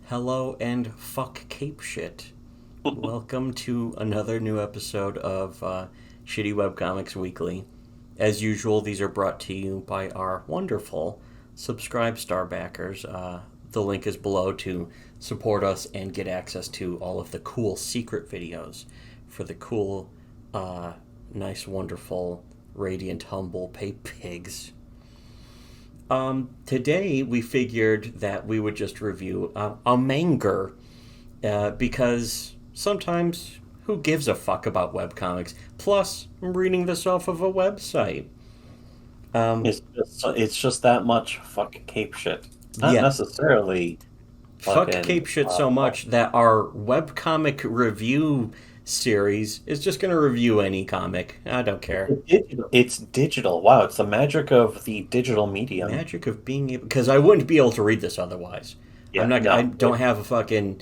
Hello and fuck cape shit. Welcome to another new episode of Shittywebcomics Weekly. As usual, these are brought to you by our wonderful subscribe star backers. The link is below to support us and get access to all of the cool secret videos for the cool, nice, wonderful, radiant, humble pay pigs. Today we figured that we would just review a manga because sometimes who gives a fuck about webcomics? Plus, I'm reading this off of a website. Um, It's just that much fucking cape shit. Not yeah, necessarily fuck cape fucking shit so much that our webcomic review series is just going to review any comic. I don't care. digital. It's digital. Wow, it's the magic of the digital medium. Magic of being able, because I wouldn't be able to read this otherwise. I'm Yeah, not. I no, don't have a fucking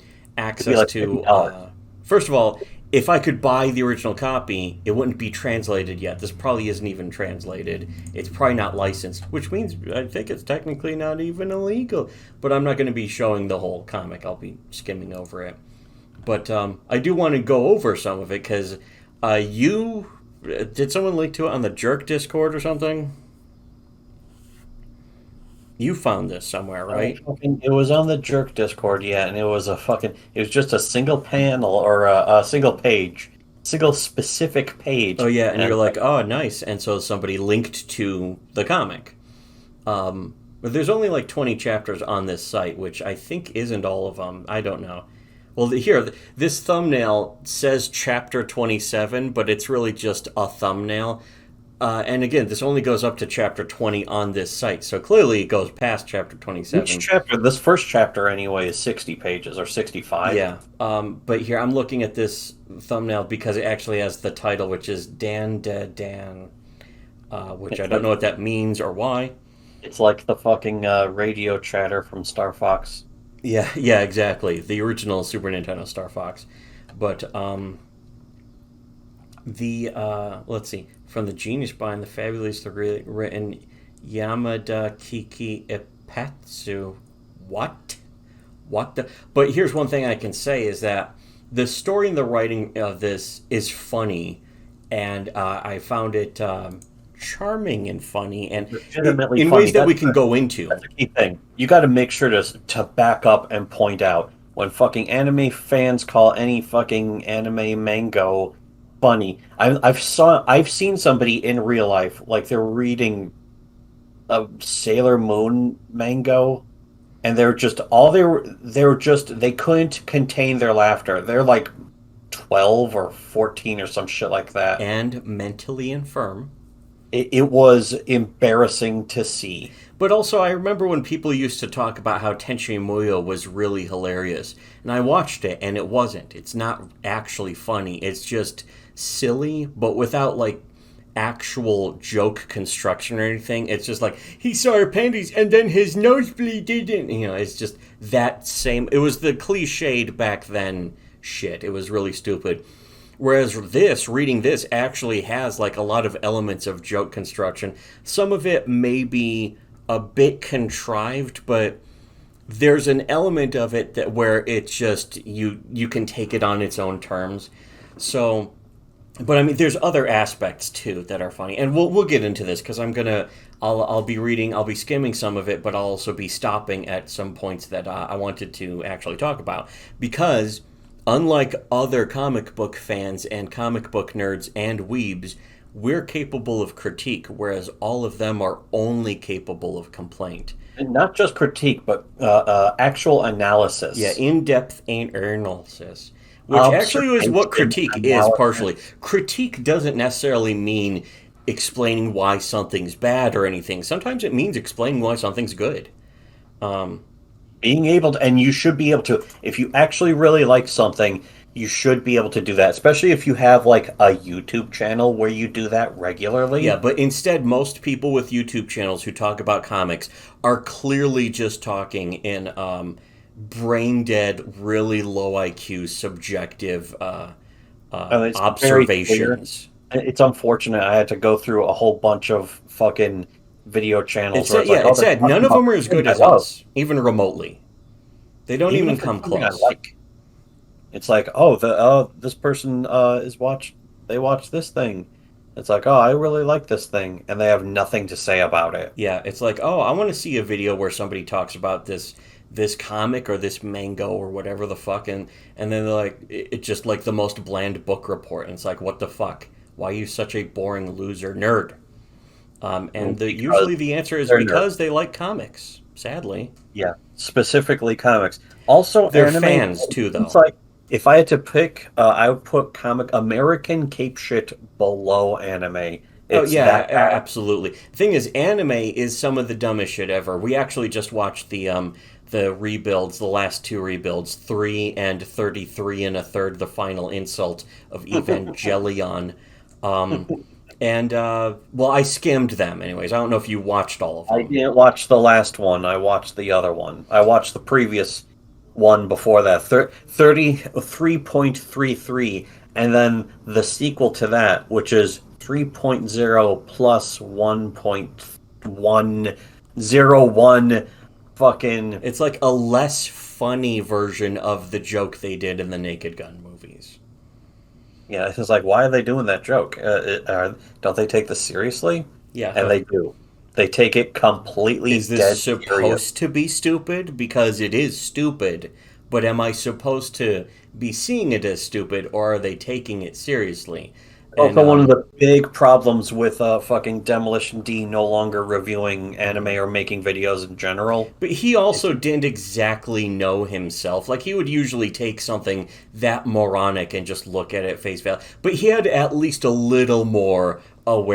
it'd be access like to. $50. First of all, if I could buy the original copy, it wouldn't be translated yet. This probably isn't even translated. It's probably not licensed, which means I think it's technically not even illegal. But I'm not going to be showing the whole comic. I'll be skimming over it. But I do want to go over some of it because you did someone link to it on the Jerk Discord or something? You found this somewhere, right? It was on the Jerk Discord, yeah, and it was just a single panel or a single page, single specific Oh page, yeah, and you're and like, oh nice, and so somebody linked to the comic. But there's only like 20 chapters on this site, which I think isn't all of them. I don't know. Well, here, this thumbnail says chapter 27, but it's really just a thumbnail. And again, this only goes up to chapter 20 on this site, so clearly it goes past chapter each 27. chapter, this first chapter anyway, is 60 pages or 65. Yeah, but here I'm looking at this thumbnail because it actually has the title, which is Dandadan, which I It's don't know like what that means or why. It's like the fucking radio chatter from Star Fox. Yeah, yeah, exactly. The original Super Nintendo Star Fox. But the let's see, from the genius behind the fabulously written Yamada Kiki Ipatsu. What? What the? But here's one thing I can say is that the story and the writing of this is funny, and I found it charming and funny, and Legitimately in funny. ways that we can go into. That's the key thing. You got to make sure to back up and point out when fucking anime fans call any fucking anime mango funny. I've seen somebody in real life like they're reading a Sailor Moon mango, and they couldn't contain their laughter. They're like 12 or 14 or some shit like that. And mentally infirm. It was embarrassing to see. But also, I remember when people used to talk about how Tenchi Muyo was really hilarious. And I watched it, and it wasn't. It's not actually funny. It's just silly, but without, like, actual joke construction or anything. It's just like, he saw her panties, and then his nosebleed didn't. You know, it's just that same. It was the cliched back then shit. It was really stupid. Whereas reading this actually has like a lot of elements of joke construction. Some of it may be a bit contrived, but there's an element of it that where it's just you can take it on its own terms. So, but I mean, there's other aspects too that are funny, and we'll get into this because I'll be reading, I'll be skimming some of it, but I'll also be stopping at some points that I wanted to actually talk about because unlike other comic book fans and comic book nerds and weebs, we're capable of critique, whereas all of them are only capable of complaint. And not just critique, but actual Yeah, analysis. in depth analysis, which actually is what Observation critique is partially. analysis. Critique doesn't necessarily mean explaining why something's bad or anything. Sometimes it means explaining why something's good. Um, Being able to, and you should be able to, if you actually really like something, you should be able to do that, especially if you have like a YouTube channel where you do that Yeah, regularly. but instead, most people with YouTube channels who talk about comics are clearly just talking in brain dead, really low IQ, subjective And it's very clear. observations. It's unfortunate I had to go through a whole bunch of fucking video It channels where said, it's like, yeah, oh, it they're said talking none of about them are as things good I as love. us, even remotely. They don't even even if it's come something I close. like. It's like, oh, the this person they watched this thing. It's like, oh, I really like this thing, and they have nothing to say about it. Yeah, it's like, oh, I want to see a video where somebody talks about this comic or this mango or whatever the fuck, and then they're like, it's just like the most bland book report, and it's like, what the fuck? Why are you such a boring loser nerd? And Because usually the answer is they're nerds. because they like comics. Sadly, Yeah, specifically comics. Also, they're anime. fans too, It's though. like if I had to pick, I would put comic American cape shit below anime. Oh It's yeah, that bad. absolutely. Thing is, anime is some of the dumbest shit ever. We actually just watched the rebuilds, the last two rebuilds, 3 and 33 and a third, the final insult of Evangelion. Um, and well, I skimmed them anyways. I don't know if you watched all of I them. didn't watch the last one. I watched the other one. I watched the previous one before that, 33.33, and then the sequel to that, which is 3.0 plus 1.101 fucking. It's like a less funny version of the joke they did in the Naked Gun movies. Yeah, it's just like, why are they doing that joke? Don't they take this seriously? Yeah, And they do. They take it completely is this dead serious. supposed to be stupid? Because it is stupid, but am I supposed to be seeing it as stupid, or are they taking it seriously? And Also, one of the big problems with fucking Demolition D no longer reviewing anime or making videos in general. but he also didn't exactly know himself. Like he would usually take something that moronic and just look at it face value. But he had at least a little more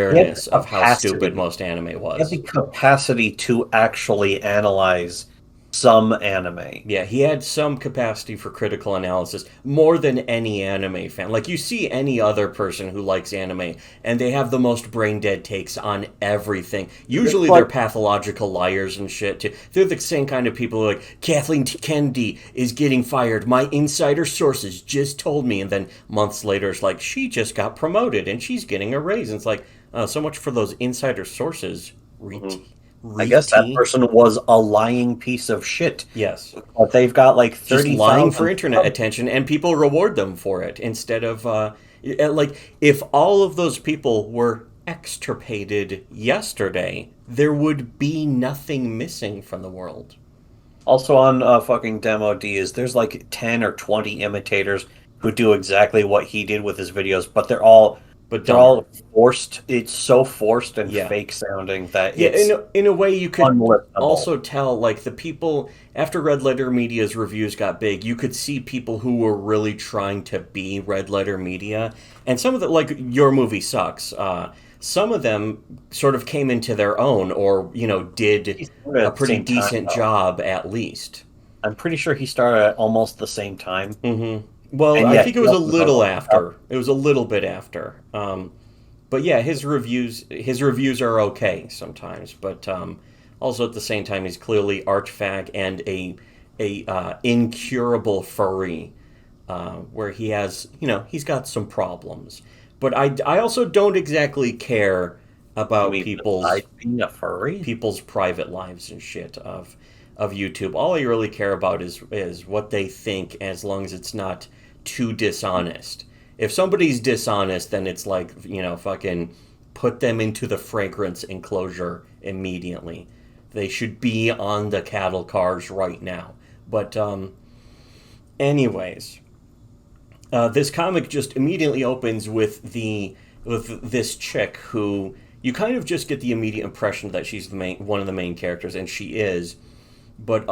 He had the awareness of how stupid capacity. most anime He had was. the capacity to actually analyze some anime. Yeah, he had some capacity for critical analysis more than any anime fan. Like, you see any other person who likes anime, and they have the most brain dead takes on everything. It's Usually they're like pathological liars and shit, too. They're the same kind of people who are like, Kathleen Kennedy is getting fired. My insider sources just told me. And then months later, it's like, she just got promoted and she's getting a raise. And it's like, so much for those insider sources, mhm. I guess that Reti. person was a lying piece of shit. Yes. But they've got like Just lying for 30,000 internet subs. attention, and people reward them for it instead of like if all of those people were extirpated yesterday, there would be nothing missing from the world. Also on fucking Demo D is there's like 10 or 20 imitators who do exactly what he did with his videos, but But they're dumber. all forced. It's so forced and Yeah. fake sounding that Yeah, it's in a way, you could unlistenable. also tell, like, the people, after Red Letter Media's reviews got big, you could see people who were really trying to be Red Letter Media. And some of the, like, Your Movie Sucks, some of them sort of came into their own or, did He started a at the pretty same time decent though. job at least. I'm pretty sure he started at almost the same time, Well, and I yet think it he was a also little wrote stuff. after. It was a little bit after. But yeah, his reviews are okay sometimes, but also at the same time he's clearly arch fag and a incurable furry, where he's got some problems. But I also don't exactly care You about mean people's besides being a furry? people's private lives and shit of YouTube. All I really care about is what they think, as long as it's not too dishonest. If somebody's dishonest, then it's like, fucking put them into the fragrance enclosure immediately. They should be on the cattle cars right now. But anyways, this comic just immediately opens with this chick who you kind of just get the immediate impression that she's one of the main characters, and she is, but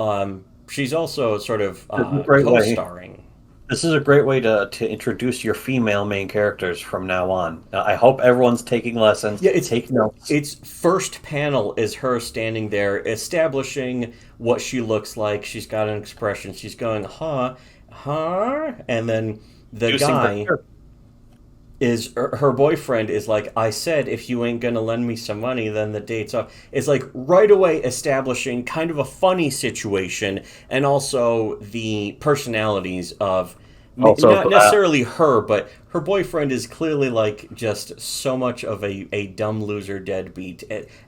she's also sort of This is a great way. co-starring. This is a great way to introduce your female main characters from now on. I hope everyone's taking lessons. Yeah, it's Take notes. its first panel is her standing there establishing what she looks like. She's got an expression. She's going, huh, huh, and then the Introducing the guy character. is her boyfriend is like, I said if you ain't gonna lend me some money, then the date's off. It's like right away establishing kind of a funny situation, and also the personalities of Also, Not necessarily her, but her boyfriend is clearly like just so much of a dumb loser deadbeat,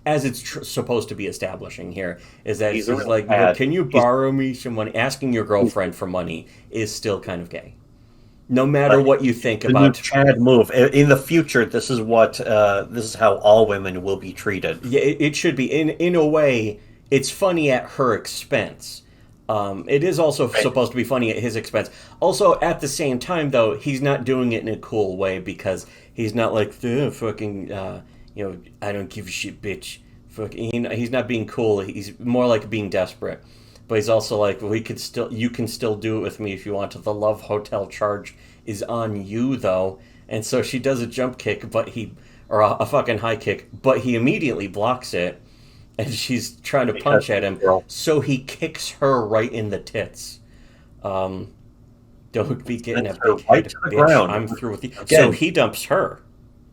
as it's supposed to be establishing here. Is that he's a he's real like, well, bad. can you He's borrow me some money? Asking your girlfriend for money is still kind of gay, no uh, matter what you think the new about. Chad move. In the future, this is how all women will be treated. Yeah, it should be in a way. It's funny at her expense. It is also Right. supposed to be funny at his expense. Also, at the same time, though, he's not doing it in a cool way because he's not like fucking, I don't give a shit, bitch. Fucking, he's not being cool. He's more like being desperate. But he's also like, you can still do it with me if you want to. The love hotel charge is on you, though. And so she does a jump kick, or a fucking high kick, but he immediately blocks it and she's trying to Because punch at he's a him, girl. so he kicks her right in the tits. Um, don't be getting a Sends her big right head, to the bitch. ground. I'm through with you. So Again, he dumps her.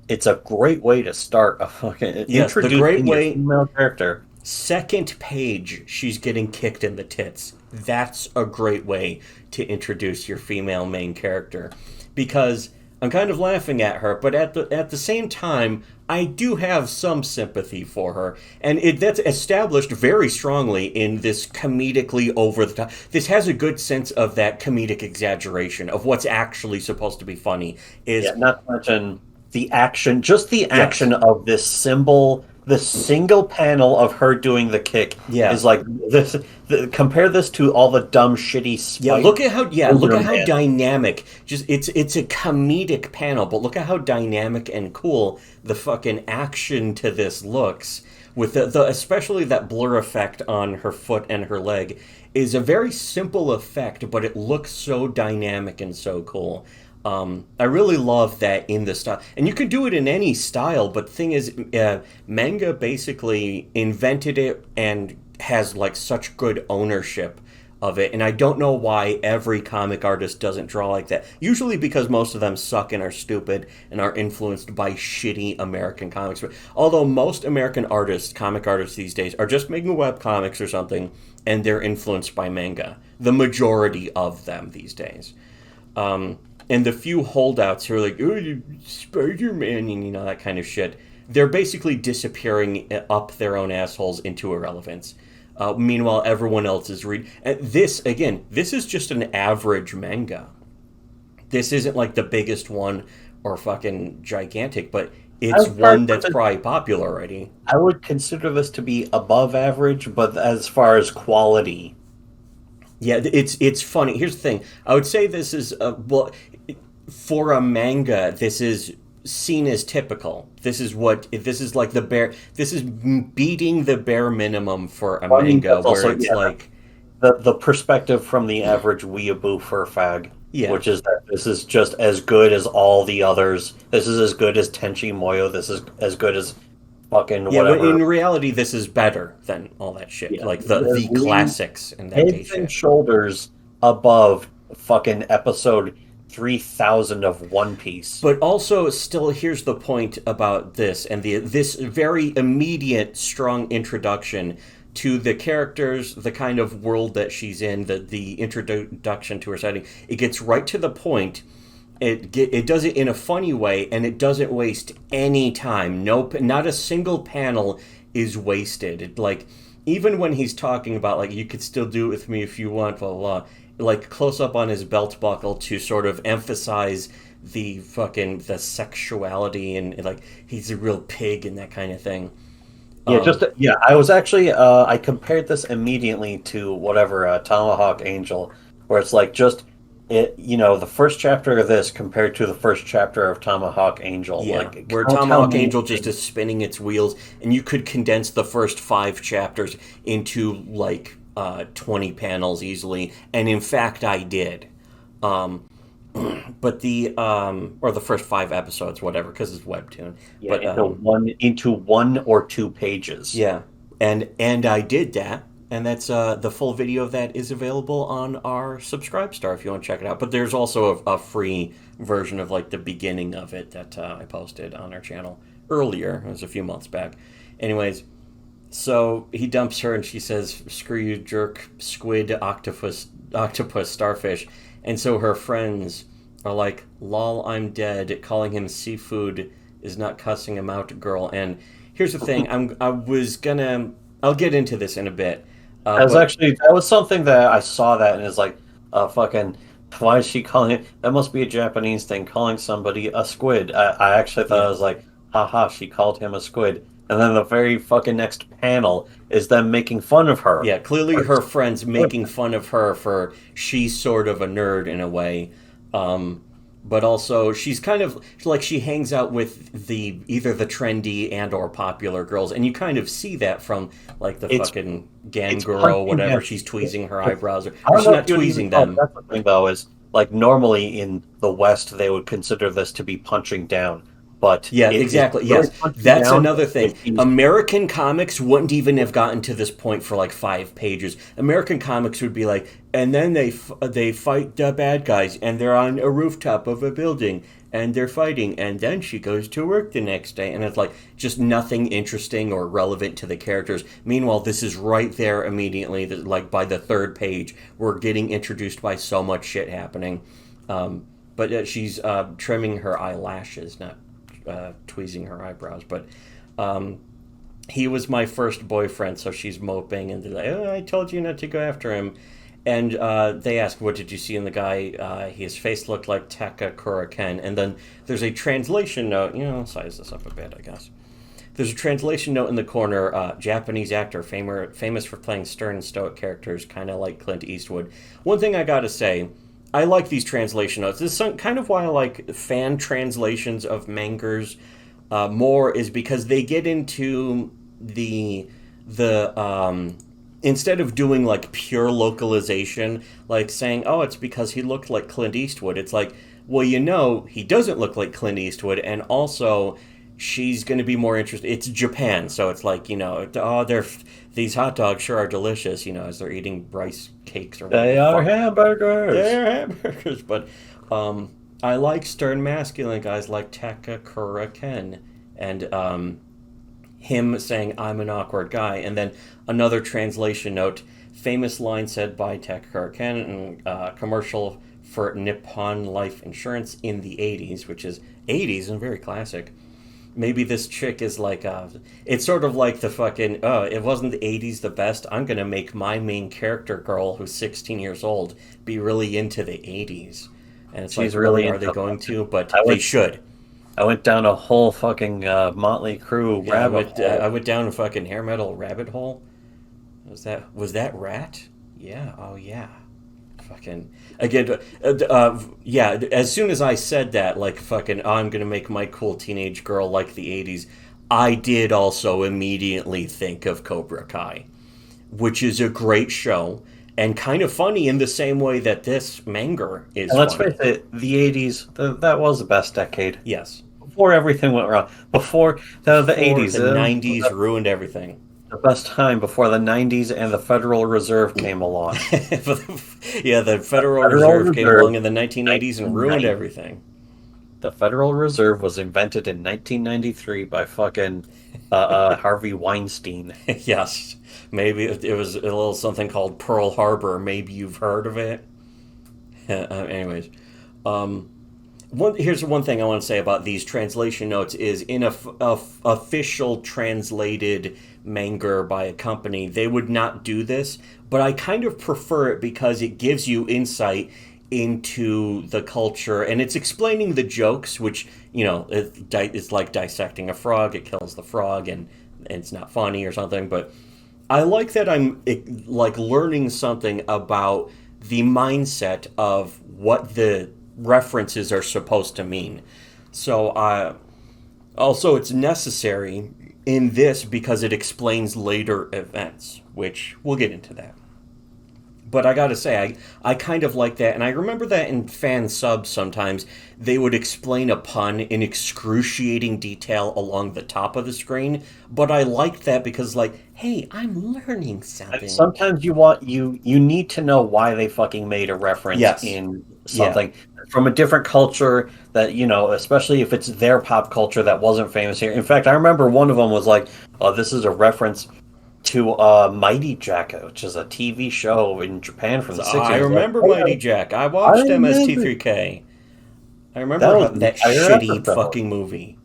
it's a great way to start a fucking Yes, the great introducing your way. female character. Second page, she's getting kicked in the tits. That's a great way to introduce your female main character, because I'm kind of laughing at her, but at the same time, I do have some sympathy for her, and that's established very strongly in this comedically over the top. This has a good sense of that comedic exaggeration of what's actually supposed to be funny. Yeah, Is not to mention the action, just the yes, action of this symbol, the single panel of her doing the kick yeah. is like this. Compare this to all the dumb, shitty Yeah, Spike look at how Spider-Man. dynamic. Just it's a comedic panel, but look at how dynamic and cool the fucking action to this looks. With the especially that blur effect on her foot and her leg is a very simple effect, but it looks so dynamic and so cool. I really love that in the style, and you could do it in any style. But the thing is, manga basically invented it and has like such good ownership of it. And I don't know why every comic artist doesn't draw like that. Usually because most of them suck and are stupid and are influenced by shitty American comics. Although most American artists, comic artists these days, are just making web comics or something, and they're influenced by manga. The majority of them these days. And the few holdouts who are like, oh, you Spider-Man, and that kind of shit, they're basically disappearing up their own assholes into irrelevance. Meanwhile, everyone else is reading. This, again, this is just an average manga. This isn't like the biggest one or fucking gigantic, but it's one that's probably popular already. I would consider this to be above average, but as far as quality, Yeah, it's funny. Here's the thing. I would say this is for a manga, this is seen as typical. This is like the bare. This is beating the bare minimum for a I mean, manga, that's where also, it's yeah, like, the perspective from the average weeaboo fur fag, yeah, which is that this is just as good as all the others. This is as good as Tenchi Moyo. This is as good as fucking yeah. When whatever. in reality, this is better than all that shit. Yeah, Like the we classics and that gay heads and shit. shoulders above fucking episode 3,000 of One Piece. But also, still, here's the point about this and this very immediate, strong introduction to the characters, the kind of world that she's in, the introduction to her setting. It gets right to the point. It does it in a funny way, and it doesn't waste any time. Nope, not a single panel is wasted. Like, even when he's talking about like, you could still do it with me if you want, blah blah blah, like close up on his belt buckle to sort of emphasize the sexuality, and like he's a real pig and that kind of thing. Yeah, Um, yeah. I was actually I compared this immediately to whatever Tomahawk Angel, where it's like just the first chapter of this compared to the first chapter of Tomahawk Angel. Yeah, Like, where count how Tomahawk many Angel just things. is spinning its wheels, and you could condense the first 5 chapters into like 20 panels easily, and in fact, I did. Um, but or the first 5 episodes, whatever, because it's webtoon. Yeah, But into 1 or 2 pages. yeah, and I did that, and that's the full video of that is available on our Subscribe Star if you want to check it out. But there's also a free version of like the beginning of it that I posted on our channel earlier. It was a few months back. Anyways, so he dumps her, and she says, "Screw you, jerk, squid, octopus, starfish," And so her friends are like, "Lol, I'm dead." Calling him seafood is not cussing him out, girl. And here's the thing: I'll get into this in a bit, but That was something that I saw that and is like, fucking, why is she calling it? That must be a Japanese thing, calling somebody a squid. I actually thought yeah, it was like, haha, she called him a squid. And then the very fucking next panel is them making fun of her. yeah, clearly her friends making fun of her for she's sort of a nerd in a way. Um, but also she's kind of like she hangs out with the either the trendy and or popular girls, and you kind of see that from like the It's fucking it's Ganguro, punching whatever. them. She's tweezing her eyebrows, I or don't she's know if not you would even tweezing call it them. that's the thing though, is like normally in the West they would consider this to be punching down, but Yeah, it is exactly. really Yes, punching that's down another because thing. she's American comics wouldn't even have gotten to this point for like 5 pages. American comics would be like, and then they fight the bad guys, and they're on a rooftop of a building, and they're fighting, and then she goes to work the next day, and it's like just nothing interesting or relevant to the characters. Meanwhile, this is right there immediately. Like by the third page, we're getting introduced by so much shit happening. But she's trimming her eyelashes, not tweezing her eyebrows. But um, he was my first boyfriend, so she's moping and they're like, "Oh, I told you not to go after him." And they ask, "What did you see in the guy?" His face looked like Taka Kuraken. And then there's a translation note. I'll size this up a bit, I guess. There's a translation note in the corner. Japanese actor, famous for playing stern and stoic characters, kind of like Clint Eastwood. One thing I gotta say, I like these translation notes. This is kind of why I like fan translations of mangers more, is because they get into the instead of doing like pure localization, like saying, "Oh, it's because he looked like Clint Eastwood." It's like, well, he doesn't look like Clint Eastwood, and also she's going to be more interested. It's Japan, so it's like, oh, these hot dogs sure are delicious, as they're eating rice cakes or whatever they the are fuck. hamburgers. They're hamburgers, but I like stern masculine guys like Takakura Ken, and him saying, "I'm an awkward guy." And then another translation note, famous line said by Takakura Ken in a commercial for Nippon Life Insurance in the 80s, which is 80s and very classic. Maybe this chick is like, it's sort of like the fucking, oh, it wasn't the 80s the best. I'm going to make my main character girl, who's 16 years old, be really into the 80s. And it's like, She's really, really are they into going to? But I they went should. I went down a whole fucking Motley Crue Yeah, rabbit I hole. went down a fucking hair metal rabbit hole. Was that Rat? Yeah, oh yeah. Fucking again, yeah. As soon as I said that, like fucking, oh, I'm gonna make my cool teenage girl like the '80s. I did also immediately think of Cobra Kai, which is a great show and kind of funny in the same way that this manga is And let's funny. face it, the 80s, that was the best decade. Yes, Before everything went wrong. Before the before 80s, the '90s ruined everything. the best time before the 90s and the Federal Reserve came along. Yeah, the Federal Federal Reserve came Reserve, along in the 1980s and ruined 1990. everything. The Federal Reserve was invented in 1993 by fucking Harvey Weinstein. Yes, maybe it was a little something called Pearl Harbor. Maybe you've heard of it. Anyways, um, here's one thing I want to say about these translation notes is in a official translated manga by a company, they would not do this, but I kind of prefer it because it gives you insight into the culture and it's explaining the jokes, which it's like dissecting a frog. It kills the frog and it's not funny or something, but I like that I'm like learning something about the mindset of what the references are supposed to mean. So also it's necessary in this because it explains later events, which we'll get into that. But I gotta say, I kind of like that, and I remember that in fan subs sometimes they would explain a pun in excruciating detail along the top of the screen. But I liked that because, like, hey, I'm learning And something. sometimes you need to know why they fucking made a reference Yes, in yeah, something from a different culture that, especially if it's their pop culture that wasn't famous here. In fact, I remember one of them was like, "Oh, this is a reference to Mighty Jack, which is a TV show in Japan from So the I 60s. It's like, remember hey, Mighty Jack. I I watched remember MST3K. I that remember was an that entire shitty episode. fucking movie.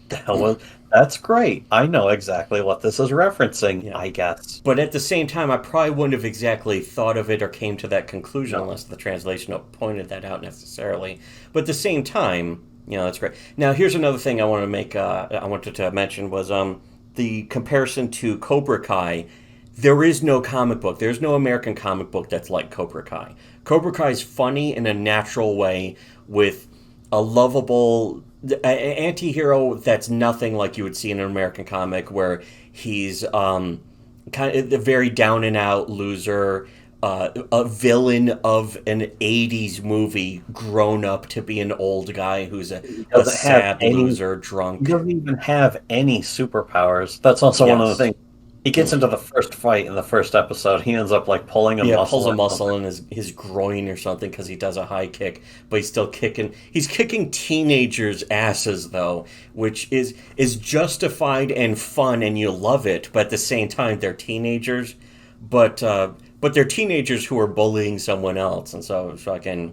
That was That's great. I know exactly what this is referencing, Yeah. I guess. But at the same time, I probably wouldn't have exactly thought of it or came to that conclusion No. unless the translation note pointed that out necessarily. But at the same time, that's great. Now, here's another thing I want to make. I wanted to mention was the comparison to Cobra Kai. There is no comic book. There's no American comic book that's like Cobra Kai. Cobra Kai is funny in a natural way with a lovable anti-hero that's nothing like you would see in an American comic where he's kind of the very down and out loser, a villain of an 80s movie grown up to be an old guy who's He a doesn't have sad any loser He drunk. doesn't even have any superpowers. That's also one of the Yes. things. He gets into the first fight in the first episode. He ends up like pulling a Yeah, pulls muscle a or something. muscle in his groin or something because he does a high kick, but he's still kicking. He's kicking teenagers' asses though, which is justified and fun, and you love it. But at the same time, they're teenagers, but they're teenagers who are bullying someone else, and so fucking,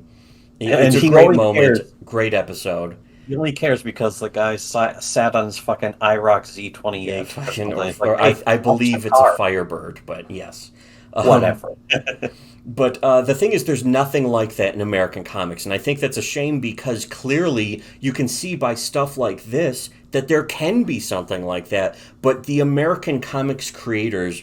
And it's a he great only moment, cares. great episode. He only cares because the guy sat on his fucking IROC Yeah, Z28 or fucking, something. It's like, or hey, I watch the believe it's a car. Firebird, but yes. Um, Whatever. But the thing is, there's nothing like that in American comics, and I think that's a shame because clearly you can see by stuff like this that there can be something like that. But the American comics creators,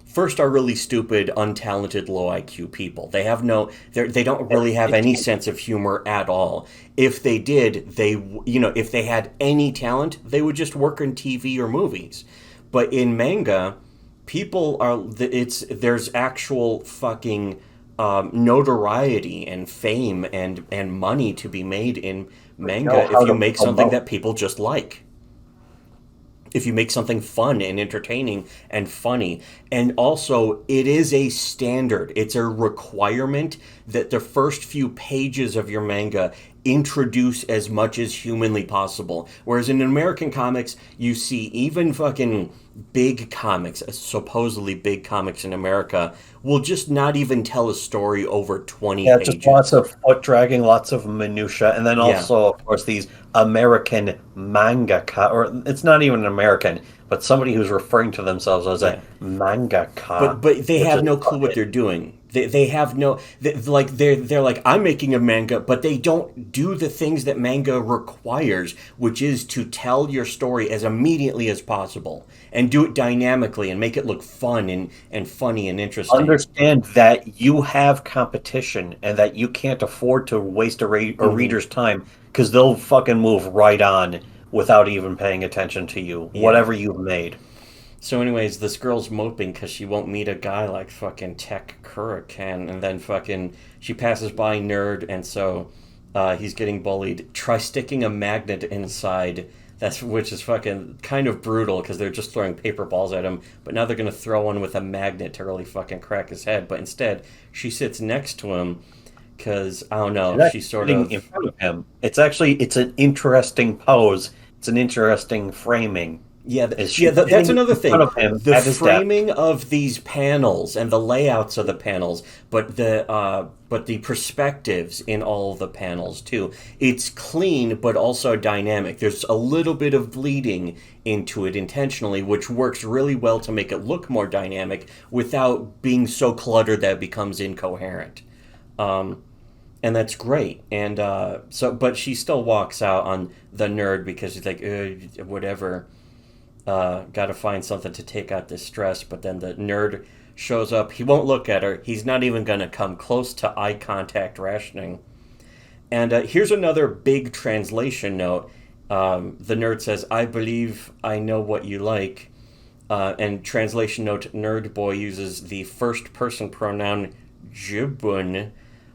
first, are really stupid, untalented, low IQ people. They don't really have any sense of humor at all. If they did, if they had any talent, they would just work in TV or movies. But in manga, people are it's there's actual fucking notoriety and fame and money to be made in Know manga if how you to make something promote. that people just like, if you make something fun and entertaining and funny. And also, it is a standard, it's a requirement that the first few pages of your manga introduce as much as humanly possible. Whereas in American comics, you see even fucking big comics, supposedly big comics in America, will just not even tell a story over 20 Yeah, just lots pages. of foot dragging, lots of minutia, and then Yeah. also, of course, these American mangaka, or it's not even an American, but somebody who's referring to themselves as a Yeah. mangaka, But they which have is no clue what they're doing. They have no like they're like, I'm making a manga, but they don't do the things that manga requires, which is to tell your story as immediately as possible and do it dynamically and make it look fun and funny and interesting. understand that you have competition and that you can't afford to waste a Hmm. reader's time because they'll fucking move right on without even paying attention to you, Yeah. whatever you've made. So, anyways, this girl's moping because she won't meet a guy like fucking Tech Kura can, and then fucking she passes by Nerd, and so he's getting bullied. Try sticking a magnet inside. Which is fucking kind of brutal because they're just throwing paper balls at him, but now they're gonna throw one with a magnet to really fucking crack his head. But instead, she sits next to him because I don't know. She's She actually sort sitting in of front of him. It's an interesting pose. It's an interesting framing. Yeah, Is she that's sitting another in front thing. of him The at his desk? framing of these panels and the layouts of the panels, but the perspectives in all the panels too. It's clean but also dynamic. There's a little bit of bleeding into it intentionally, which works really well to make it look more dynamic without being so cluttered that it becomes incoherent. And that's great. And but she still walks out on the Nerd because she's like, whatever, got to find something to take out this stress. But then the Nerd shows up. He won't look at her. He's not even going to come close to eye contact rationing. And here's another big translation note. The Nerd says, I believe I know what you like. And translation note, Nerd Boy uses the first person pronoun jibun,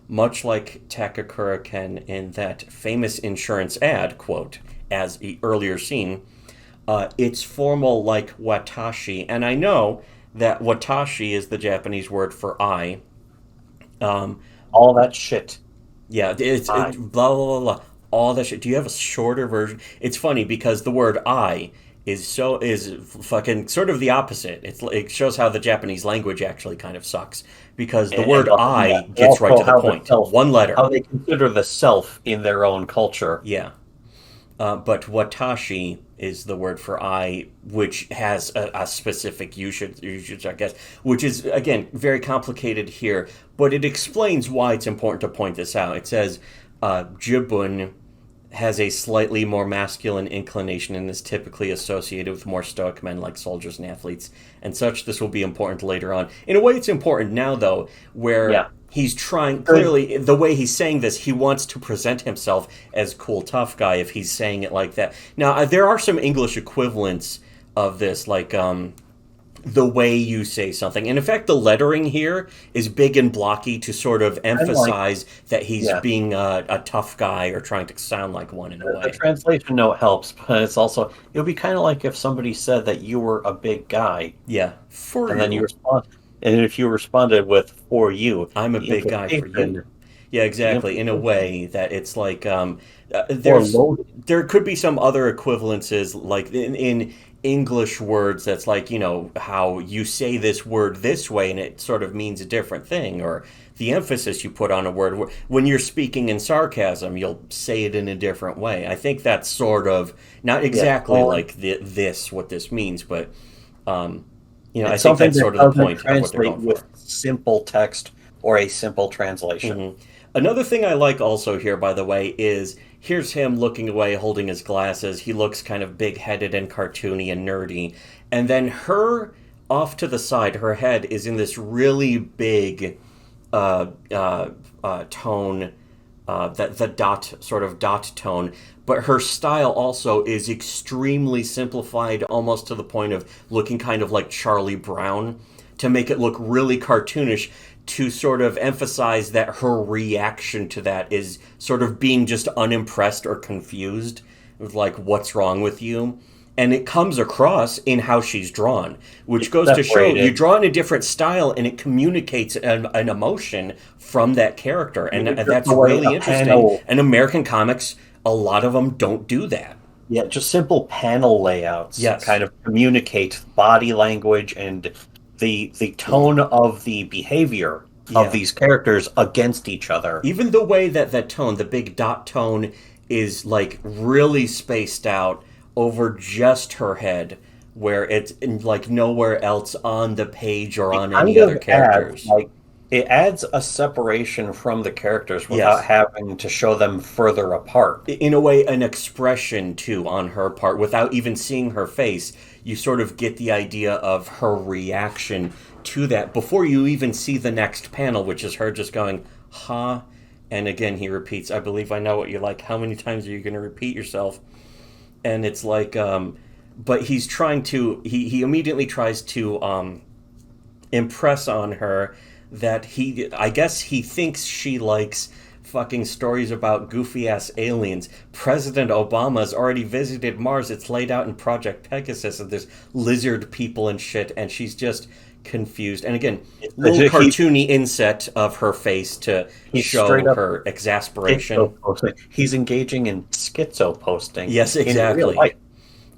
much like Takakura Ken in that famous insurance ad, quote, as earlier seen. It's formal like watashi, and I know that watashi is the Japanese word for I. Um, All that shit. yeah, I blah blah blah blah. All that shit. Do you have a shorter version? It's funny because the word I is fucking sort of the opposite. It shows how the Japanese language actually kind of sucks because the word Yeah, I and gets right also to the point. One letter. how they consider the self in their own culture. Yeah. But watashi is the word for I, which has a specific usage, I guess, which is, again, very complicated here. But it explains why it's important to point this out. It says, Jibun has a slightly more masculine inclination and is typically associated with more stoic men like soldiers and athletes and such. This will be important later on. In a way, it's important now, though, where Yeah. he's trying, clearly, the way he's saying this, he wants to present himself as cool, tough guy if he's saying it like that. Now, there are some English equivalents of this, like, the way you say something. And in fact, the lettering here is big and blocky to sort of emphasize that he's Yeah. being a tough guy or trying to sound like one in a The way. translation note helps, but it's also it would be kind of like if somebody said that you were a big guy, Yeah, for and then you you. respond, and if you responded with "for you," I'm a the big guy for you. implication, Yeah, the exactly. In a implication, way that it's like or there's loaded. there could be some other equivalences like in English words that's like how you say this word this way and it sort of means a different thing or the emphasis you put on a word when you're speaking in sarcasm you'll say it in a different way. I think that's sort of not Yeah, exactly like this what this means, but I it's think something that's that sort of the doesn't point of what they're translate going with for. simple text or a simple translation. Another thing I like also here, by the way, is here's him looking away, holding his glasses. He looks kind of big headed and cartoony and nerdy. And then her off to the side, her head is in this really big tone, that the dot tone. But her style also is extremely simplified, almost to the point of looking kind of like Charlie Brown, to make it look really cartoonish, to sort of emphasize that her reaction to that is sort of being just unimpressed or confused with like what's wrong with you. And it comes across in how she's drawn, which It's goes to show you separated. draw in a different style and it communicates an emotion from that character. You And could strip that's away really a interesting. panel. And American comics, a lot of them don't do that. Yeah, just simple panel layouts Yes. kind of communicate body language and the tone of the behavior of Yeah. these characters against each other. Even the way that tone, the big dot tone, is like really spaced out over just her head, where it's like nowhere else on the page or It on kind any other of adds characters. like it adds a separation from the characters without Yes. having to show them further apart. In a way, an expression too on her part without even seeing her face. You sort of get the idea of her reaction to that before you even see the next panel, which is her just going, huh? And again, he repeats, I believe I know what you like. How many times are you going to repeat yourself? And it's like, but he's trying to, he immediately tries to impress on her that I guess he thinks she likes fucking stories about goofy ass aliens. President Obama's already visited Mars. It's laid out in Project Pegasus, and there's lizard people and shit, and she's just confused. And again, little He, cartoony inset of her face to he's straight show up her exasperation. schizo posting. He's engaging in schizo posting Yes, in real exactly. life.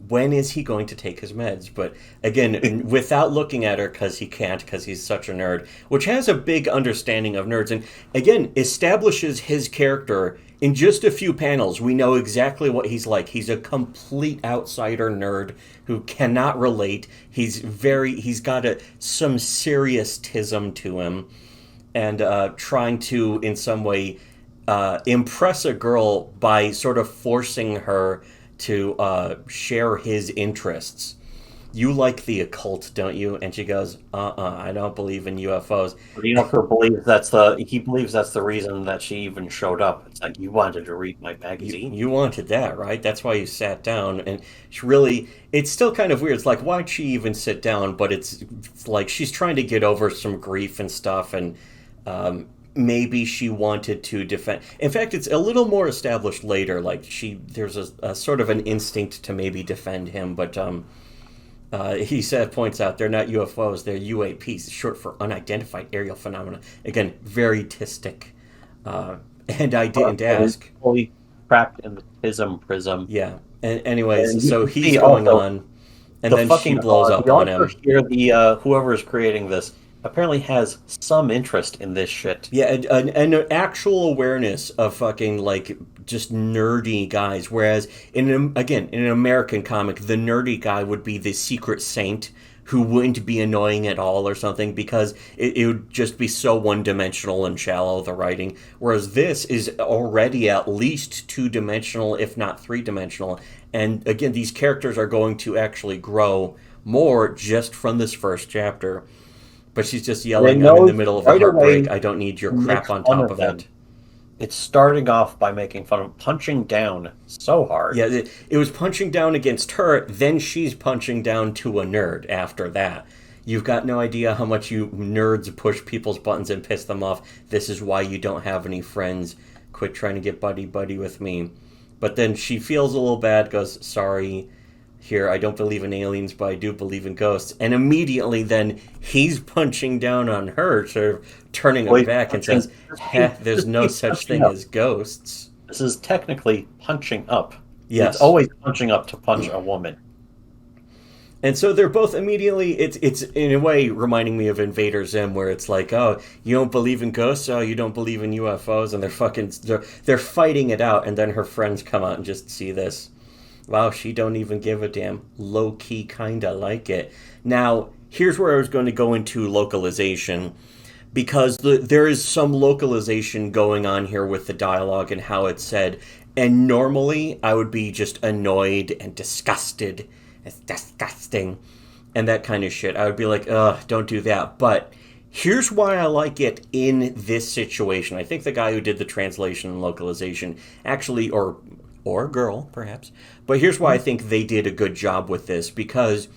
When is he going to take his meds? But again, without looking at her, because he can't, because he's such a nerd, which has a big understanding of nerds, and again, establishes his character in just a few panels. We know exactly what he's like. He's a complete outsider nerd who cannot relate. He's got some serious tism to him, and trying to, in some way, impress a girl by sort of forcing her to share his interests. You like the occult, don't you? And she goes, I don't believe in UFOs. He believes that's the reason that she even showed up. It's like you wanted to read my magazine. You wanted that, right? That's why you sat down. And it's still kind of weird. It's like, why'd she even sit down? But it's like she's trying to get over some grief and stuff. And maybe she wanted to defend. In fact, it's a little more established later. Like there's a sort of an instinct to maybe defend him, but he points out they're not UFOs, they're UAPs, short for unidentified aerial phenomena. Again, very tistic. And I didn't He's ask. fully trapped in the prism. Yeah. And And anyways, you so can he's see going also on. And then she blows up the on author him. here, the whoever is creating this, apparently has some interest in this shit. Yeah, an actual awareness of fucking like just nerdy guys. Whereas again in an American comic, the nerdy guy would be the secret saint who wouldn't be annoying at all or something because it would just be so one dimensional and shallow the writing. Whereas this is already at least two dimensional, if not three dimensional. And again, these characters are going to actually grow more just from this first chapter. But she's just And it yelling, I'm in the knows middle of a right heartbreak. away I don't need your to make crap on fun top of of them. it. It's starting off by making fun of punching down so hard. Yeah, it was punching down against her, then she's punching down to a nerd after that. You've got no idea how much you nerds push people's buttons and piss them off. This is why you don't have any friends. Quit trying to get buddy-buddy with me. But then she feels a little bad, goes, sorry, here, I don't believe in aliens, but I do believe in ghosts. And immediately then he's punching down on her, sort of turning her back and says, there's no such thing as ghosts. This is technically punching up. Yes. It's always punching up to punch a woman. And so they're both immediately, it's in a way reminding me of Invader Zim, where it's like, oh, you don't believe in ghosts? Oh, you don't believe in UFOs? And they're fighting it out, and then her friends come out and just see this. Wow, she don't even give a damn. Low-key kinda like it. Now, here's where I was going to go into localization, because there is some localization going on here with the dialogue and how it's said. And normally, I would be just annoyed and disgusted. It's disgusting. And that kind of shit. I would be like, ugh, don't do that. But here's why I like it in this situation. I think the guy who did the translation and localization actually, or girl, perhaps. But here's why I think they did a good job with this, because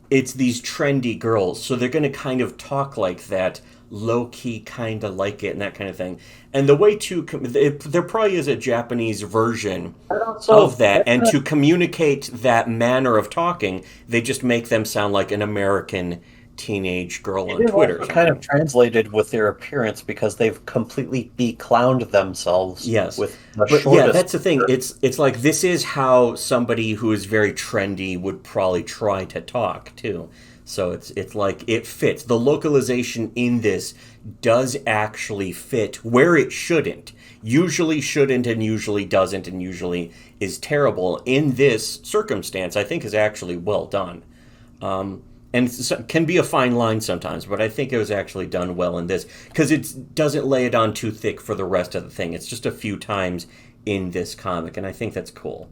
it's these trendy girls, so they're going to kind of talk like that, low-key kind of like it and that kind of thing. And the way to, there probably is a Japanese version of that, and to communicate that manner of talking, they just make them sound like an American teenage girl on Twitter. Kind of translated with their appearance because they've completely beclowned themselves. Yes, with the shortest. Yeah, that's the thing. It's like this is how somebody who is very trendy would probably try to talk too. So it's like it fits. The localization in this does actually fit where it shouldn't. Usually shouldn't and usually doesn't and usually is terrible. In this circumstance, I think is actually well done. And it can be a fine line sometimes, but I think it was actually done well in this, because it doesn't lay it on too thick for the rest of the thing. It's just a few times in this comic, and I think that's cool.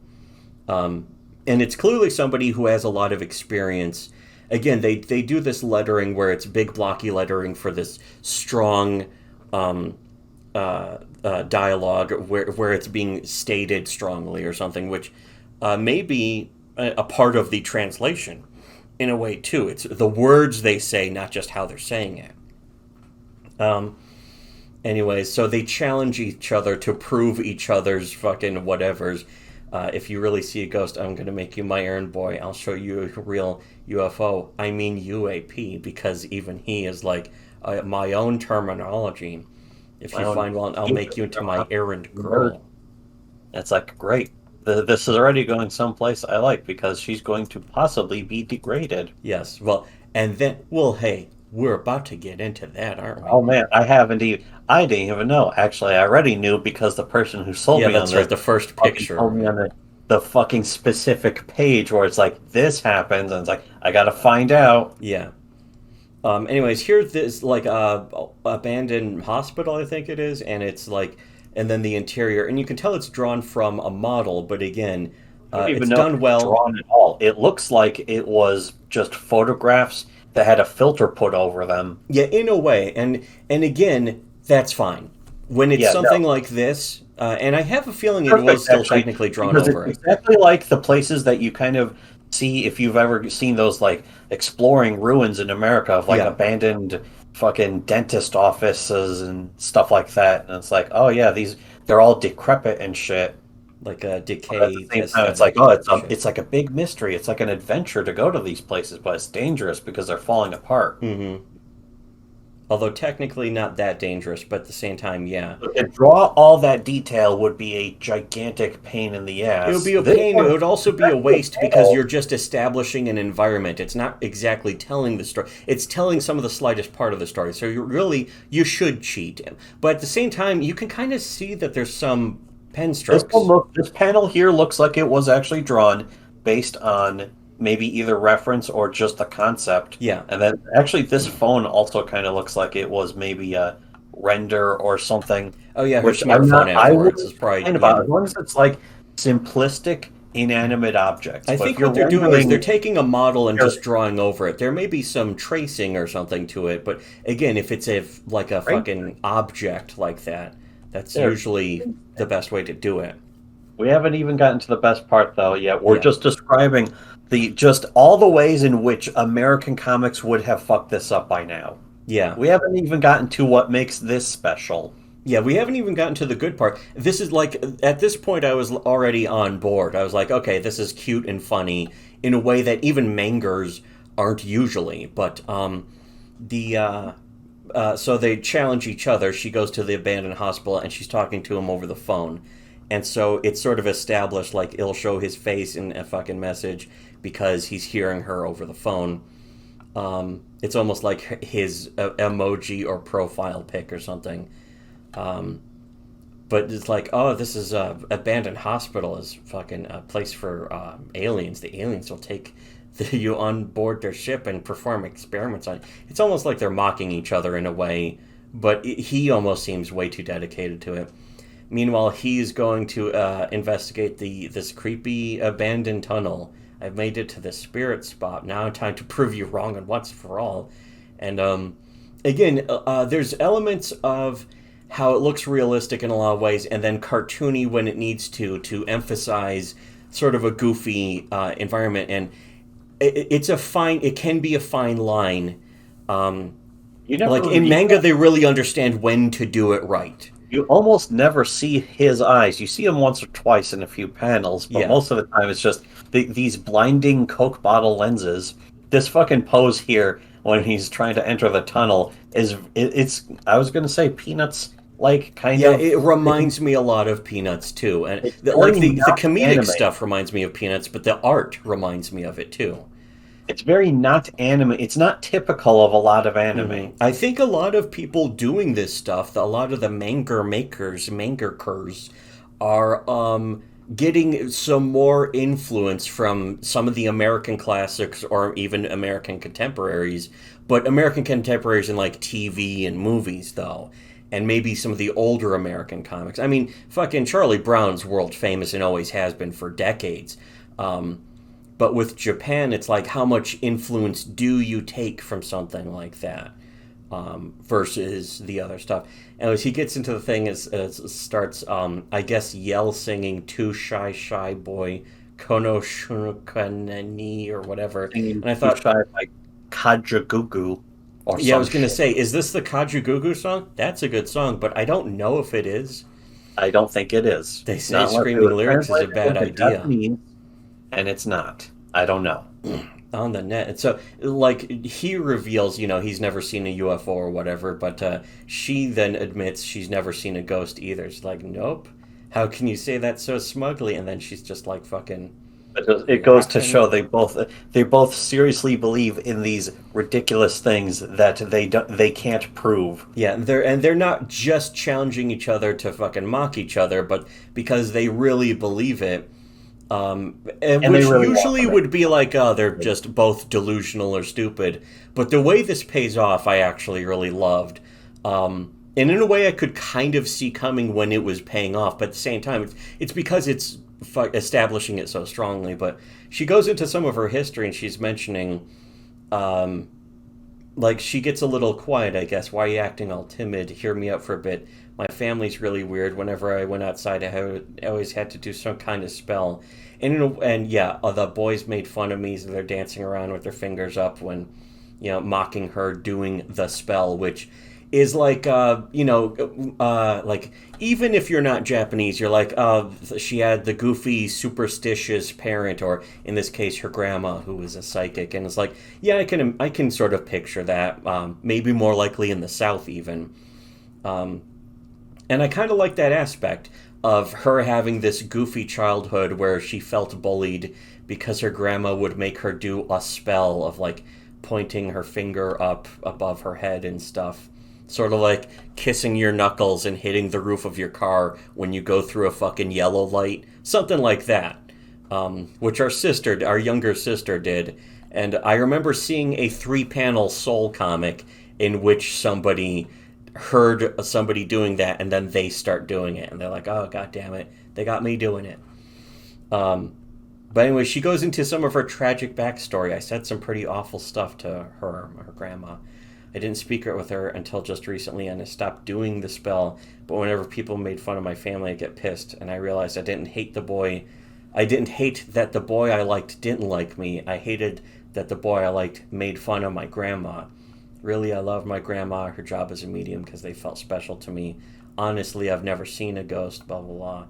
And it's clearly somebody who has a lot of experience. Again, they do this lettering where it's big blocky lettering for this strong dialogue where it's being stated strongly or something, which may be a part of the translation. In a way, too. It's the words they say, not just how they're saying it. Anyways, so they challenge each other to prove each other's fucking whatevers. If you really see a ghost, I'm going to make you my errand boy. I'll show you a real UFO. I mean UAP, because even he is like, my own terminology. If you find one, I'll make you into my errand girl. That's like, great. This is already going someplace I like, because she's going to possibly be degraded. Yes, well, and then, well, hey, we're about to get into that, aren't we? Oh man, I didn't even know. Actually, I already knew because the person who sold me that's on right, the first picture. Told me on the fucking specific page where it's like, this happens, and it's like, I gotta find out. Yeah. Anyways, here's this, like, abandoned hospital, I think it is, and it's like, and then the interior, and you can tell it's drawn from a model, but again, it's done well. Drawn at all. It looks like it was just photographs that had a filter put over them. Yeah, in a way, and again, that's fine. When it's something like this, and I have a feeling it was still technically drawn over it. Exactly like the places that you kind of see if you've ever seen those like exploring ruins in America of like abandoned fucking dentist offices and stuff like that, and it's like, oh yeah, they're all decrepit and shit, like a decay. It's like, oh, it's like a big mystery. It's like an adventure to go to these places, but it's dangerous because they're falling apart. Mm-hmm. Although technically not that dangerous, but at the same time, yeah. To draw all that detail would be a gigantic pain in the It would ass. be a This pain. It one, would also it's be a actually a waste because panel. you're just establishing an environment. It's not exactly telling the story. It's telling some of the slightest part of the story. So you should cheat. But at the same time, you can kind of see that there's some pen strokes. This panel here looks like it was actually drawn based on maybe either reference or just the concept. Yeah. And then actually this phone also kind of looks like it was maybe a render or something, Oh yeah, her which I'm smartphone not, I afterwards is wouldn't probably complain yeah. about as long as it's like simplistic, inanimate objects. I But if think you're what they're doing is they're rendering taking a model and just characters, drawing over it. There may be some tracing or something to it, but again, if it's like a right? fucking object like that, that's There. usually the best way to do it. We haven't even gotten to the best part though yet. We're Yeah. just describing the just all the ways in which American comics would have fucked this up by now. Yeah. We haven't even gotten to what makes this special. Yeah, we haven't even gotten to the good part. This is like, at this point, I was already on board. I was like, okay, this is cute and funny in a way that even mangers aren't usually. But so they challenge each other. She goes to the abandoned hospital and she's talking to him over the phone. And so it's sort of established like it'll show his face in a fucking message because he's hearing her over the phone. It's almost like his emoji or profile pic or something. Um, but it's like, oh, this is a abandoned hospital is fucking a place for aliens. The aliens will take you on board their ship and perform experiments on. It's almost like they're mocking each other in a way, but he almost seems way too dedicated to it. Meanwhile, he's going to investigate this creepy abandoned tunnel. I've made it to the spirit spot. Now, time to prove you wrong and once for all. And again, there's elements of how it looks realistic in a lot of ways, and then cartoony when it needs to emphasize sort of a goofy environment. And it's a fine. It can be a fine line. You Like never, in you, manga, they really understand when to do it right. you almost never see his eyes. You see him once or twice in a few panels, but Yeah. most of the time it's just these blinding Coke bottle lenses. This fucking pose here when he's trying to enter the tunnel it's I was gonna say Peanuts like kind Yeah, of. it reminds me a lot of Peanuts too, and It's like very the not comedic anime. stuff reminds me of Peanuts, but the art reminds me of it too. It's very not anime. It's not typical of a lot of anime. I think a lot of people doing this stuff, a lot of the manga makers, mangakers, are getting some more influence from some of the American classics or even American contemporaries, but American contemporaries in like TV and movies though. And maybe some of the older American comics. I mean, fucking Charlie Brown's world famous and always has been for decades. Um, but with Japan, it's like how much influence do you take from something like that versus the other stuff? And as he gets into the thing, it starts, I guess, yell singing "Too Shy Shy Boy," Kono Shunukanani or whatever. Singing And I too thought, shy like Kajagugu or yeah, I some was gonna shit. say, is this the Kajugugu song? That's a good song, but I don't know if it is. I don't think it is. They say Not unless it screaming was lyrics is a translated bad into idea Japanese, and it's not. I don't know. on the net. And so, like, he reveals, he's never seen a UFO or whatever, but she then admits she's never seen a ghost either. She's like, nope. How can you say that so smugly? And then she's just like fucking It goes to laughing. show they both seriously believe in these ridiculous things that they can't prove. Yeah, they're not just challenging each other to fucking mock each other, but because they really believe it. And And they which really want usually to make would be like, oh, they're just both delusional or stupid. But the way this pays off, I actually really loved. And in a way, I could kind of see coming when it was paying off. But at the same time, it's because it's establishing it so strongly. But she goes into some of her history and she's mentioning, um, like, she gets a little quiet, I guess. Why are you acting all timid? Hear me out for a bit. My family's really weird. Whenever I went outside, I always had to do some kind of spell. And yeah, the boys made fun of me, so they're dancing around with their fingers up when, mocking her doing the spell, which is like like even if you're not Japanese, you're like, she had the goofy superstitious parent, or in this case her grandma who was a psychic, and it's like, yeah, I can sort of picture that, maybe more likely in the South even. And I kind of like that aspect of her having this goofy childhood where she felt bullied because her grandma would make her do a spell of like pointing her finger up above her head and stuff. Sort of like kissing your knuckles and hitting the roof of your car when you go through a fucking yellow light. Something like that. Which our younger sister did. And I remember seeing a 3-panel Soul comic in which somebody heard somebody doing that, and then they start doing it, and they're like, "Oh, god damn it, they got me doing it." But anyway, she goes into some of her tragic backstory. I said some pretty awful stuff to her grandma. I didn't speak with her until just recently, and I stopped doing the spell. But whenever people made fun of my family, I get pissed, and I realized I didn't hate the boy. I didn't hate that the boy I liked didn't like me. I hated that the boy I liked made fun of my grandma. Really, I love my grandma, her job as a medium, because they felt special to me. Honestly, I've never seen a ghost, blah, blah, blah.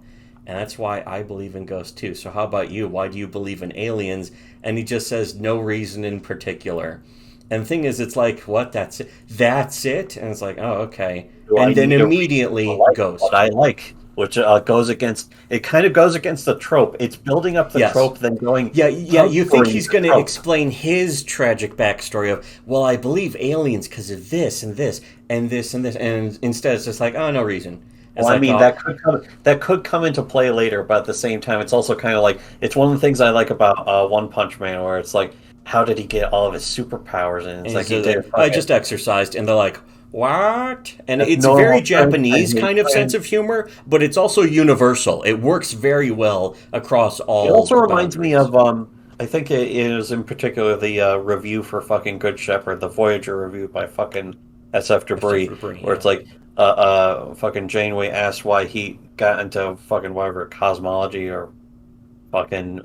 And that's why I believe in ghosts, too. So how about you? Why do you believe in aliens? And he just says no reason in particular. And the thing is, it's like, what? That's it? That's it? And it's like, oh, okay. Do I And then need a reason immediately, to like ghost. what I like, which goes against, it kind of goes against the trope. It's building up the Yes. trope, then going, Yeah, you think conquering he's the going to trope. explain his tragic backstory of, well, I believe aliens because of this and this and this and this, and instead it's just like, oh, no reason. It's Well, I like, mean, oh, that could come into play later, but at the same time, it's also kind of like, it's one of the things I like about One Punch Man, where it's like, how did he get all of his superpowers? And it's and like so he did I fucking just exercised, and they're like, what? And just it's normal very Japanese strength kind of sense training. of humor, but it's also universal. It works very well across It all also reminds me boundaries. of I think it is in particular the review for fucking Good Shepherd, the Voyager review by fucking SF Except for Debris, the brain, where yeah. it's like fucking Janeway asked why he got into fucking whatever cosmology or fucking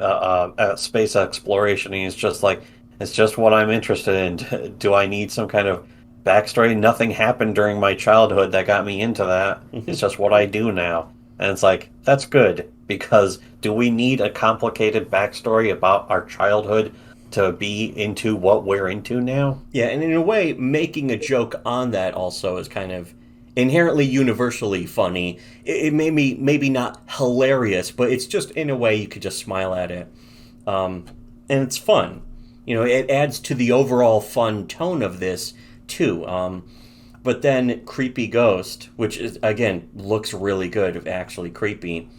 space exploration. And he's just like, it's just what I'm interested in. Do I need some kind of backstory? Nothing happened during my childhood that got me into that. It's just what I do now. And it's like, that's good, because do we need a complicated backstory about our childhood to be into what we're into now? Yeah, and in a way, making a joke on that also is kind of inherently universally funny. It may be maybe not hilarious, but it's just in a way you could just smile at it, and it's fun. It adds to the overall fun tone of this too. But then creepy ghost, which is again looks really good, actually creepy.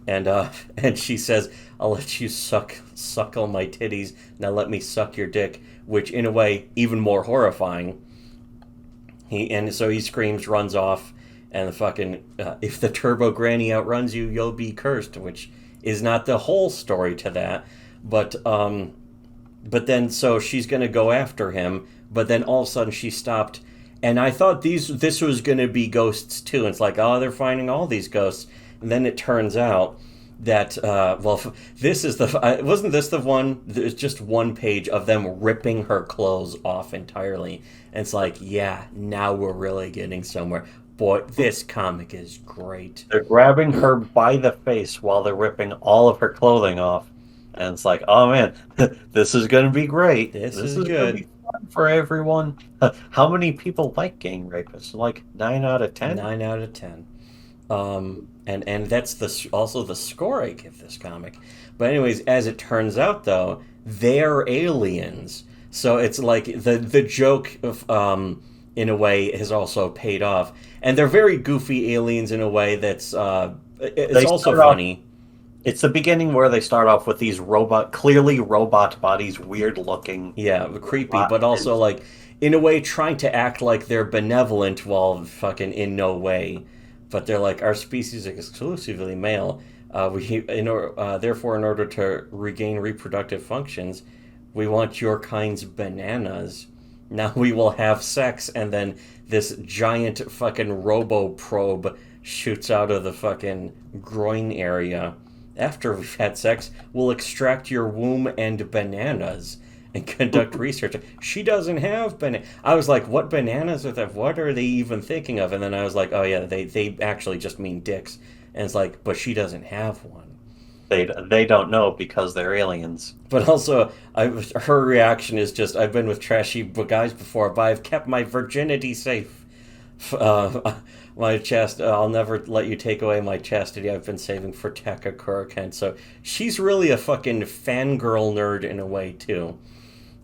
And and she says, "I'll let you suckle my titties. Now let me suck your dick," which in a way even more horrifying. So he screams, runs off, and the fucking if the Turbo Granny outruns you, you'll be cursed, which is not the whole story to that, but then so she's gonna go after him, but then all of a sudden she stopped, and I thought this was gonna be ghosts too. And it's like, oh, they're finding all these ghosts, and then it turns out that this is wasn't this the one? There's just one page of them ripping her clothes off entirely, and it's like, yeah, now we're really getting somewhere. Boy, this comic is great. They're grabbing her by the face while they're ripping all of her clothing off. And it's like, oh man, this is going to be great. This This is is going to good. be fun for everyone. How many people like gang rapists? Like 9 out of 10? 9 out of 10. And that's also the score I give this comic. But anyways, as it turns out though, they're aliens. So it's like the joke of in a way has also paid off, and they're very goofy aliens in a way that's it's They also start off, funny. it's the beginning where they start off with these clearly robot bodies, weird looking Yeah, creepy, robot but also heads. like in a way trying to act like they're benevolent while fucking in no way. But they're like, our species is exclusively male. Therefore, in order to regain reproductive functions, we want your kind's bananas. Now we will have sex, and then this giant fucking robo probe shoots out of the fucking groin area. After we've had sex, we'll extract your womb and bananas. and conduct research. She doesn't have banana. I was like, what bananas are that? What are they even thinking of? And then I was like, oh yeah, they actually just mean dicks. And it's like, but she doesn't have one. They don't know because they're aliens. But also, her reaction is just, I've been with trashy guys before, but I've kept my virginity safe. My I'll never let you take away my chastity. I've been saving for Taka Kuraken. So she's really a fucking fangirl nerd in a way too.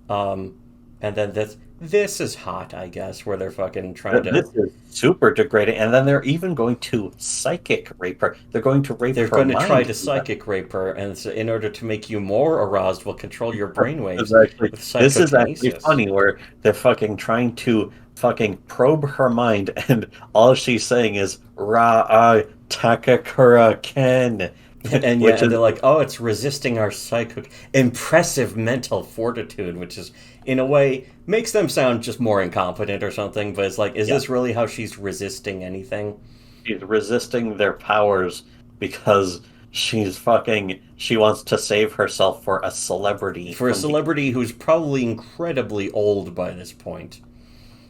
And then this is hot, I guess, where they're fucking trying to. This is super degrading, and then they're even going to psychic rape her. They're going to rape They're her going to mind. try to psychic rape her, and so in order to make you more aroused, will control your brainwaves with This is actually psychokinesis. funny, where they're fucking trying to fucking probe her mind, and all she's saying is "Ra Takakura Ken," And yeah, which and is they're like, oh, it's resisting our psychic impressive mental fortitude, which is in a way makes them sound just more incompetent or something. But it's like, is this really how she's resisting anything? she's resisting their powers because she wants to save herself for a celebrity. For a celebrity who's probably incredibly old by this point.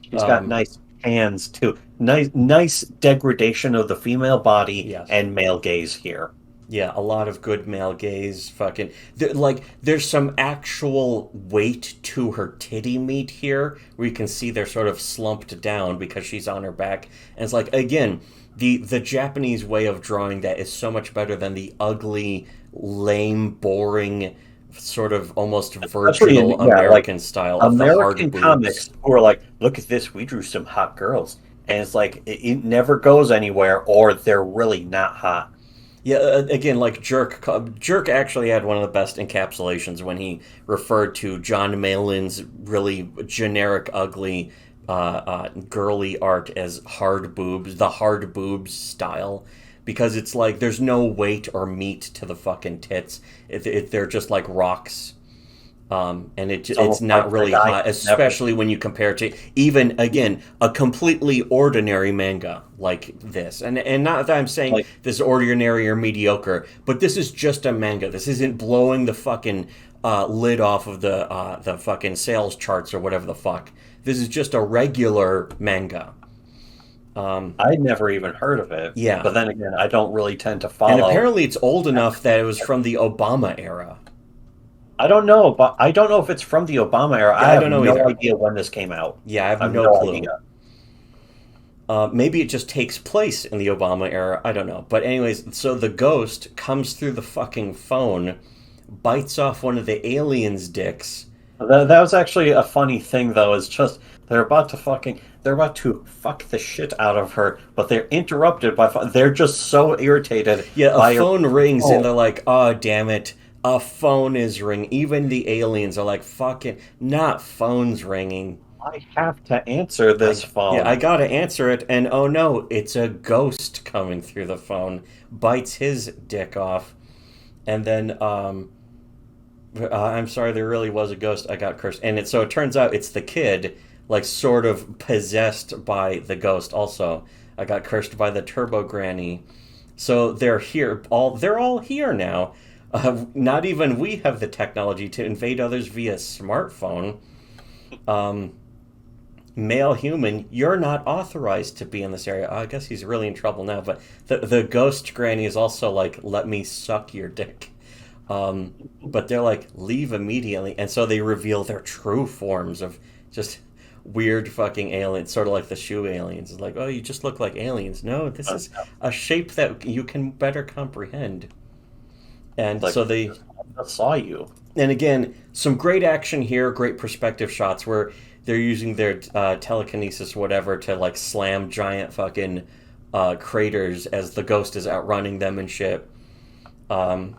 She's got nice hands too. Nice degradation of the female body Yes. and male gaze here. Yeah, a lot of good male gaze. Fucking like, there's some actual weight to her titty meat here, where you can see they're sort of slumped down because she's on her back, and it's like, again, the Japanese way of drawing that is so much better than the ugly, lame, boring, sort of almost virginal American style of the hard American boobs. comics who are like, look at this, we drew some hot girls, and it's like it never goes anywhere, or they're really not hot. Yeah, again, like Jerk actually had one of the best encapsulations when he referred to John Malin's really generic, ugly, girly art as hard boobs, the hard boobs style, because it's like there's no weight or meat to the fucking tits. They're just like rocks. And it's not really hot, especially when you compare it to even, again, a completely ordinary manga like this. And not that I'm saying Like, this is ordinary or mediocre, but this is just a manga. This isn't blowing the fucking lid off of the fucking sales charts or whatever the fuck. This is just a regular manga. I never even heard of it. Yeah. But then again, I don't really tend to follow. And apparently it's old enough that it was from the Obama era. I don't know, but I don't know if it's from the Obama era. Yeah, I don't know no either. idea when this came out. Yeah, I have I have no no clue. idea. Maybe it just takes place in the Obama era. I don't know. But anyways, so the ghost comes through the fucking phone, bites off one of the aliens' dicks. That was actually a funny thing, though. Is just they're about to fuck the shit out of her, but they're interrupted by. They're just so irritated. Yeah, by a phone rings and they're like, "Oh, damn it. A phone is ringing." Even the aliens are like, "Fucking not phones ringing." I have to answer this phone. Yeah, I gotta answer it, and oh no, it's a ghost coming through the phone, bites his dick off, and then I'm sorry, there really was a ghost. I got cursed, and so it turns out it's the kid, like sort of possessed by the ghost. Also, I got cursed by the Turbo Granny. So they're here. They're all here now. Not even we have the technology to invade others via smartphone. Male human, you're not authorized to be in this area. I guess he's really in trouble now. But the ghost granny is also like, let me suck your dick. But they're like, leave immediately. And so they reveal their true forms of just weird fucking aliens, sort of like the shoe aliens. It's like, oh, you just look like aliens. No, this is a shape that you can better comprehend. And Like, so they I saw you. And again, some great action here, great perspective shots where they're using their telekinesis, whatever, to like slam giant fucking craters as the ghost is outrunning them and shit. Our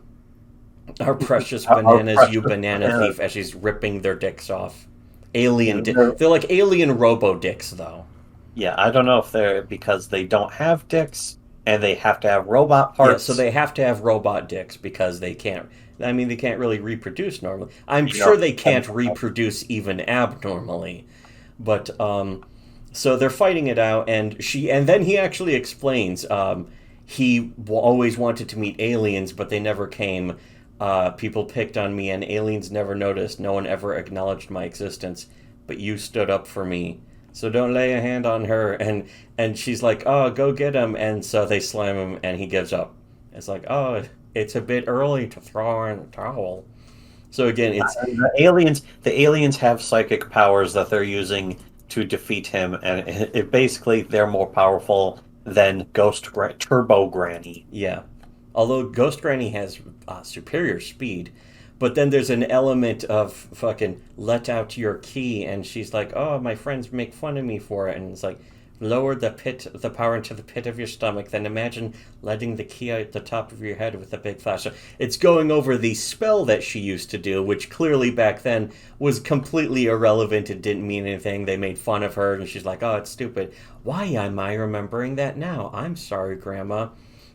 precious bananas, you banana thief, as she's ripping their dicks off. They're like alien robo dicks, though. Yeah, I don't know if they're because they don't have dicks and they have to have robot parts. Yeah, so they have to have robot dicks because they can't. I mean, they can't really reproduce normally. I'm sure they can't reproduce even abnormally, but so they're fighting it out, and then he actually explains he always wanted to meet aliens, but they never came. People picked on me and aliens never noticed. No one ever acknowledged my existence, but you stood up for me. So don't lay a hand on her. And she's like, oh, go get him. And so they slam him and he gives up. It's like, oh, it's a bit early to throw in the towel. So again, it's The aliens have psychic powers that they're using to defeat him, and basically they're more powerful than Turbo Granny. yeah. Although Ghost Granny has superior speed, but then there's an element of fucking let out your key, and she's like, "Oh, my friends make fun of me for it," and it's like, lower the power into the pit of your stomach. Then imagine letting the key out the top of your head with a big flash. So it's going over the spell that she used to do, which clearly back then was completely irrelevant. It didn't mean anything. They made fun of her, and she's like, "Oh, it's stupid. Why am I remembering that now? I'm sorry, Grandma."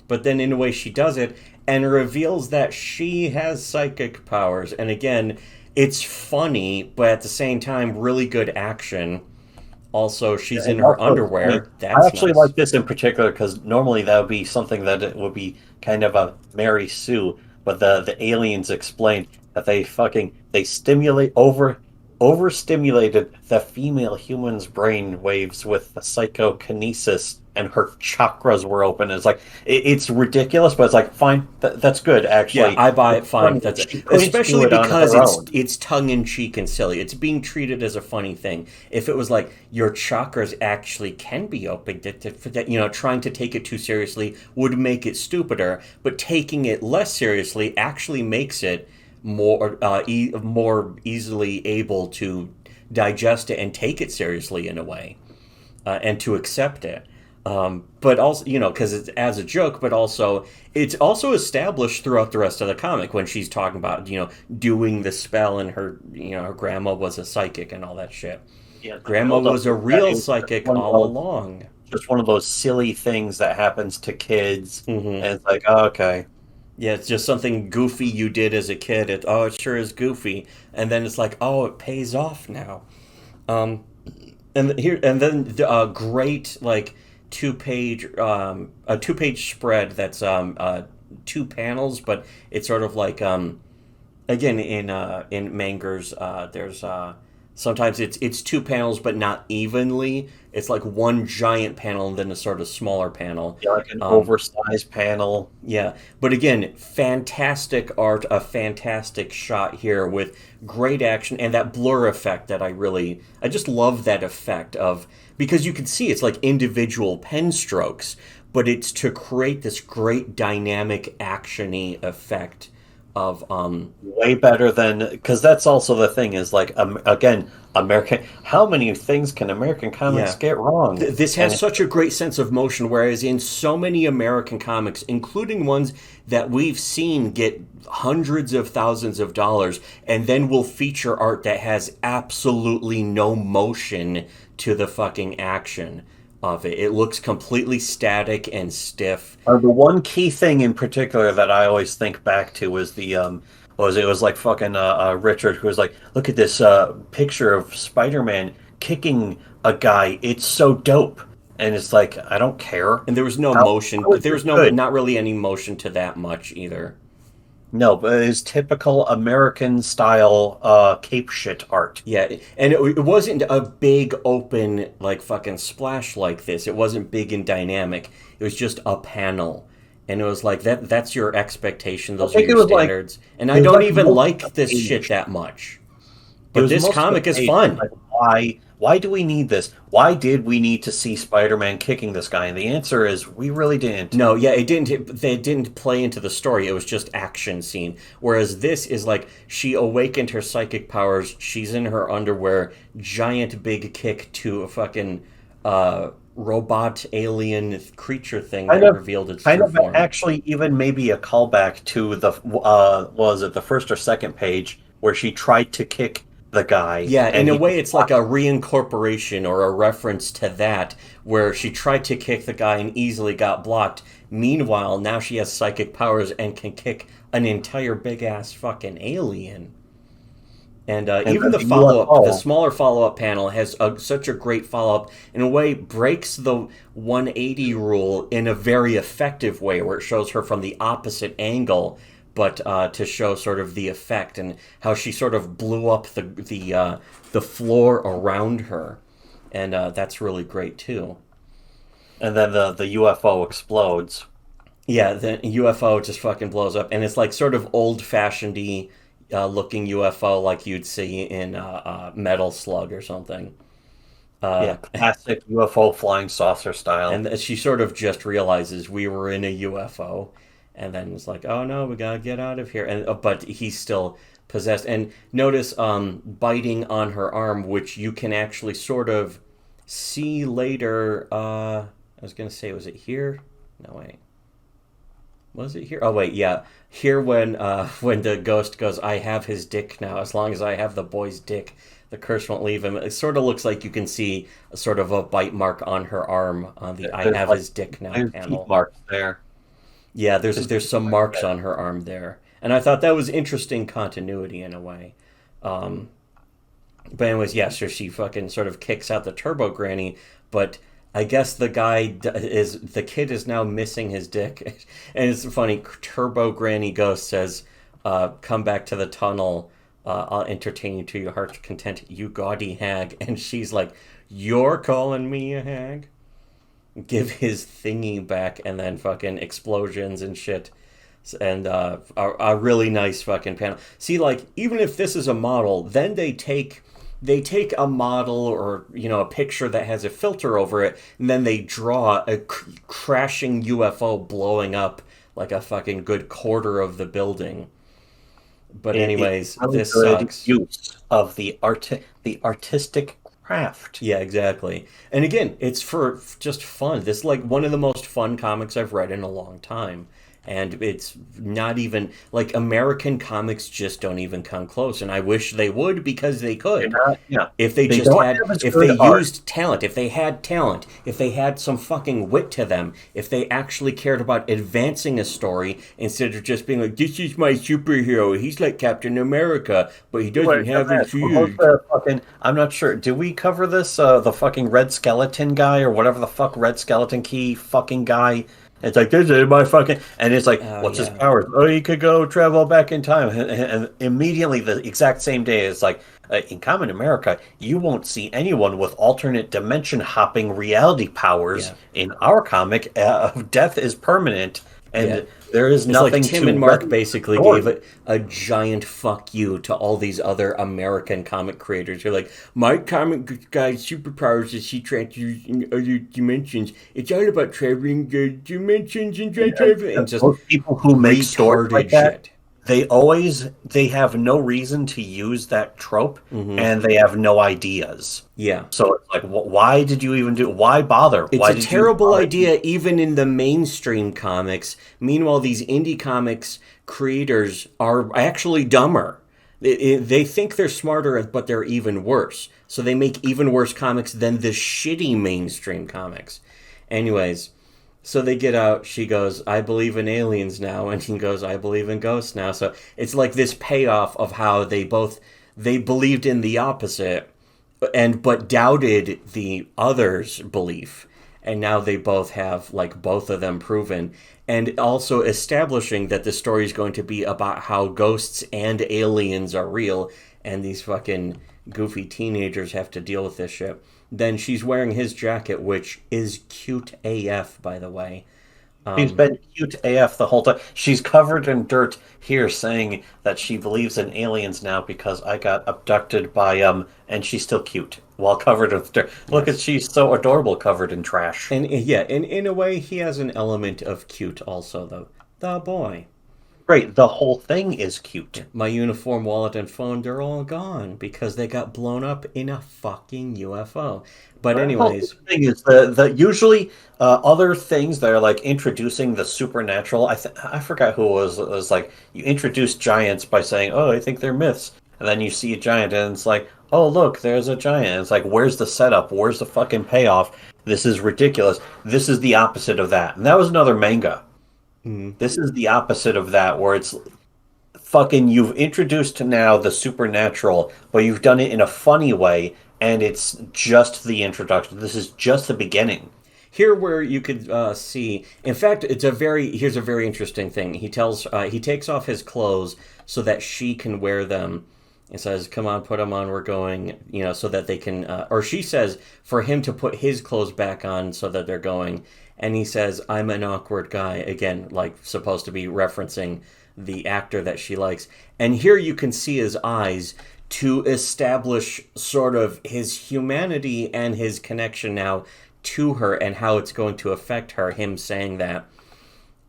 But then in a way she does it and reveals that she has psychic powers. And again, it's funny, but at the same time, really good action. Also, she's in her underwear. I That's actually nice. like this in particular because normally that would be something that it would be kind of a Mary Sue, but the aliens explained that they stimulate overstimulated the female human's brain waves with the psychokinesis, and her chakras were open. It's like it's ridiculous, but it's like fine, that's good Yeah, actually. I buy It's it fine. funny That's that it. she couldn't do Especially it on because her own. it's tongue in cheek and silly. It's being treated as a funny thing. If it was like your chakras actually can be opened, trying to take it too seriously would make it stupider. But taking it less seriously actually makes it more easily able to digest it and take it seriously in a way, and to accept it. But also, because it's as a joke, but also it's also established throughout the rest of the comic when she's talking about, doing the spell and her grandma was a psychic and all that shit. Yeah, the Grandma build up was a to that real is psychic all along. just one of those silly things that happens to kids, Hmm. and it's like, oh, okay. Yeah, it's just something goofy you did as a kid. It sure is goofy, and then it's like, oh, it pays off now. Um, and then a great like a 2-page spread that's two panels, but it's sort of like again in mangers there's sometimes it's two panels but not evenly. It's like one giant panel and then a sort of smaller panel. Yeah, like an um, oversized panel. yeah, but again, fantastic art, a fantastic shot here with great action and that blur effect that I just love that effect of, because you can see it's like individual pen strokes, but it's to create this great dynamic actiony effect of Way better than, because that's also the thing is like, again, American. How many things can American comics yeah. get wrong? This And has such a great sense of motion, whereas in so many American comics, including ones that we've seen get hundreds of thousands of dollars, and then will feature art that has absolutely no motion to the fucking action of it. It looks completely static and stiff. the one key thing in particular that I always think back to was the was it was like fucking Richard who was like, look at this picture of Spider-Man kicking a guy. It's so dope, and it's like I don't care. And there was no motion. How is There this was no, good? not really any motion to that much either. No, but it's typical American style cape shit art. Yeah, and it wasn't a big open like fucking splash like this. It wasn't big and dynamic. It was just a panel, and it was like that's your expectation. I Those are think your standards. And it I was don't like even most of a like this shit page. that much. It But was this most of a comic is page. fun. Like, why do we need this? Why did we need to see Spider-Man kicking this guy? And the answer is we really didn't. No, yeah, it didn't. They didn't play into the story. It was just action scene. Whereas this is like she awakened her psychic powers. She's in her underwear. Giant big kick to a fucking robot alien creature thing Kind that of, revealed its kind true of form. actually even maybe a callback to the was it the first or second page where she tried to kick the guy Yeah, in and a he way, it's like blocked. a reincorporation or a reference to that, where she tried to kick the guy and easily got blocked. Meanwhile, now she has psychic powers and can kick an entire big ass fucking alien. And And even then the the follow up, the UFO. smaller follow up panel has such a great follow up. In a way, breaks the 180 rule in a very effective way, where it shows her from the opposite angle, but to show sort of the effect and how she sort of blew up the floor around her, and that's really great too. And then the UFO explodes. Yeah, the UFO just fucking blows up, and it's like sort of old-fashioned-y looking UFO like you'd see in Metal Slug or something. Yeah, classic UFO flying saucer style. And she sort of just realizes we were in a UFO, and then it's like, oh no, we gotta get out of here. And but he's still possessed. And notice biting on her arm, which you can actually sort of see later. I was gonna say, was it here? No, wait. Was it here? Oh wait, yeah. Here when the ghost goes, I have his dick now. As long as I have the boy's dick, the curse won't leave him. It sort of looks like you can see a sort of a bite mark on her arm on the "I have Like his dick now" teeth panel. marks there. Yeah, there's some marks on her arm there, and I thought that was interesting continuity in a way. Um, but anyways, yeah, so she fucking sort of kicks out the Turbo Granny, but I guess the kid is now missing his dick, and it's funny. Turbo Granny Ghost says, "Come back to the tunnel. I'll entertain you to your heart's content, you gaudy hag." And she's like, "You're calling me a hag?" Give his thingy back, and then fucking explosions and shit. And a really nice fucking panel. See, like, even if this is a model, then they take a model or a picture that has a filter over it, and then they draw a crashing UFO blowing up like a fucking good quarter of the building. But anyways, It's really this good sucks. use of the artistic craft. Yeah, exactly. And again, it's for just fun. This is like one of the most fun comics I've read in a long time. And it's not even like American comics just don't even come close. And I wish they would because they They're could. not, yeah, If they they just don't had, have as if they good art. used talent, if they had talent, if they had some fucking wit to them, if they actually cared about advancing a story instead of just being like, this is my superhero, he's like Captain America, but he doesn't Wait, have a what was shield. the fucking? I'm not sure. Did we cover this? The fucking Red Skeleton guy or whatever the fuck Red Skeleton Key fucking guy. It's like this is my fucking, and it's like, Oh, what's his yeah. powers? Oh, he could go travel back in time, and immediately the exact same day, it's like in Common America, you won't see anyone with alternate dimension hopping reality powers. Yeah. In our comic, death is permanent, Yeah. and there is It's like nothing Tim to and Mark read basically gave story. it a giant fuck you to all these other American comic creators. You're like, my comic guy's superpowers is he transfers in other dimensions. It's all about traveling the dimensions and traveling and just Most people who make stories like retarded that, shit. they have no reason to use that trope, Hmm. and they have no ideas. Yeah. So it's like, why did you even do? Why bother? It's Why a did you terrible bother? idea even in the mainstream comics. Meanwhile, these indie comics creators are actually dumber. They think they're smarter, but they're even worse. So they make even worse comics than the shitty mainstream comics. Anyways, so they get out. She goes, I believe in aliens now. And he goes, I believe in ghosts now. So it's like this payoff of how they believed in the opposite and but doubted the other's belief, and now they both have like both of them proven, and also establishing that the story is going to be about how ghosts and aliens are real, and these fucking goofy teenagers have to deal with this shit. Then she's wearing his jacket, which is cute AF, by the way. She's been cute AF the whole time. She's covered in dirt here, saying that she believes in aliens now because I got abducted by and she's still cute while covered with dirt. Look at Yes. she's so adorable covered in trash. And yeah, in a way, he has an element of cute also, though. The boy. Great, the whole thing is cute. My uniform, wallet, and phone, they're all gone because they got blown up in a fucking UFO. But The whole anyways, thing is the usually other things that are like introducing the supernatural. I forgot who it was like you introduce giants by saying, "Oh, I think they're myths," and then you see a giant, and it's like, "Oh, look, there's a giant." It's like, where's the setup? Where's the fucking payoff? This is ridiculous. This is the opposite of that, and that was another manga. mm, This is the opposite of that, where it's fucking you've introduced now the supernatural, but you've done it in a funny way, and it's just the introduction. This is just the beginning. here where you could see. In fact, here's a very interesting thing. He takes off his clothes so that she can wear them. And says, "Come on, put them on. We're going." So that they can. Or she says for him to put his clothes back on so that they're going. And he says, "I'm an awkward guy." Again, like supposed to be referencing the actor that she likes. And here you can see his eyes to establish sort of his humanity and his connection now to her and how it's going to affect her, him saying that.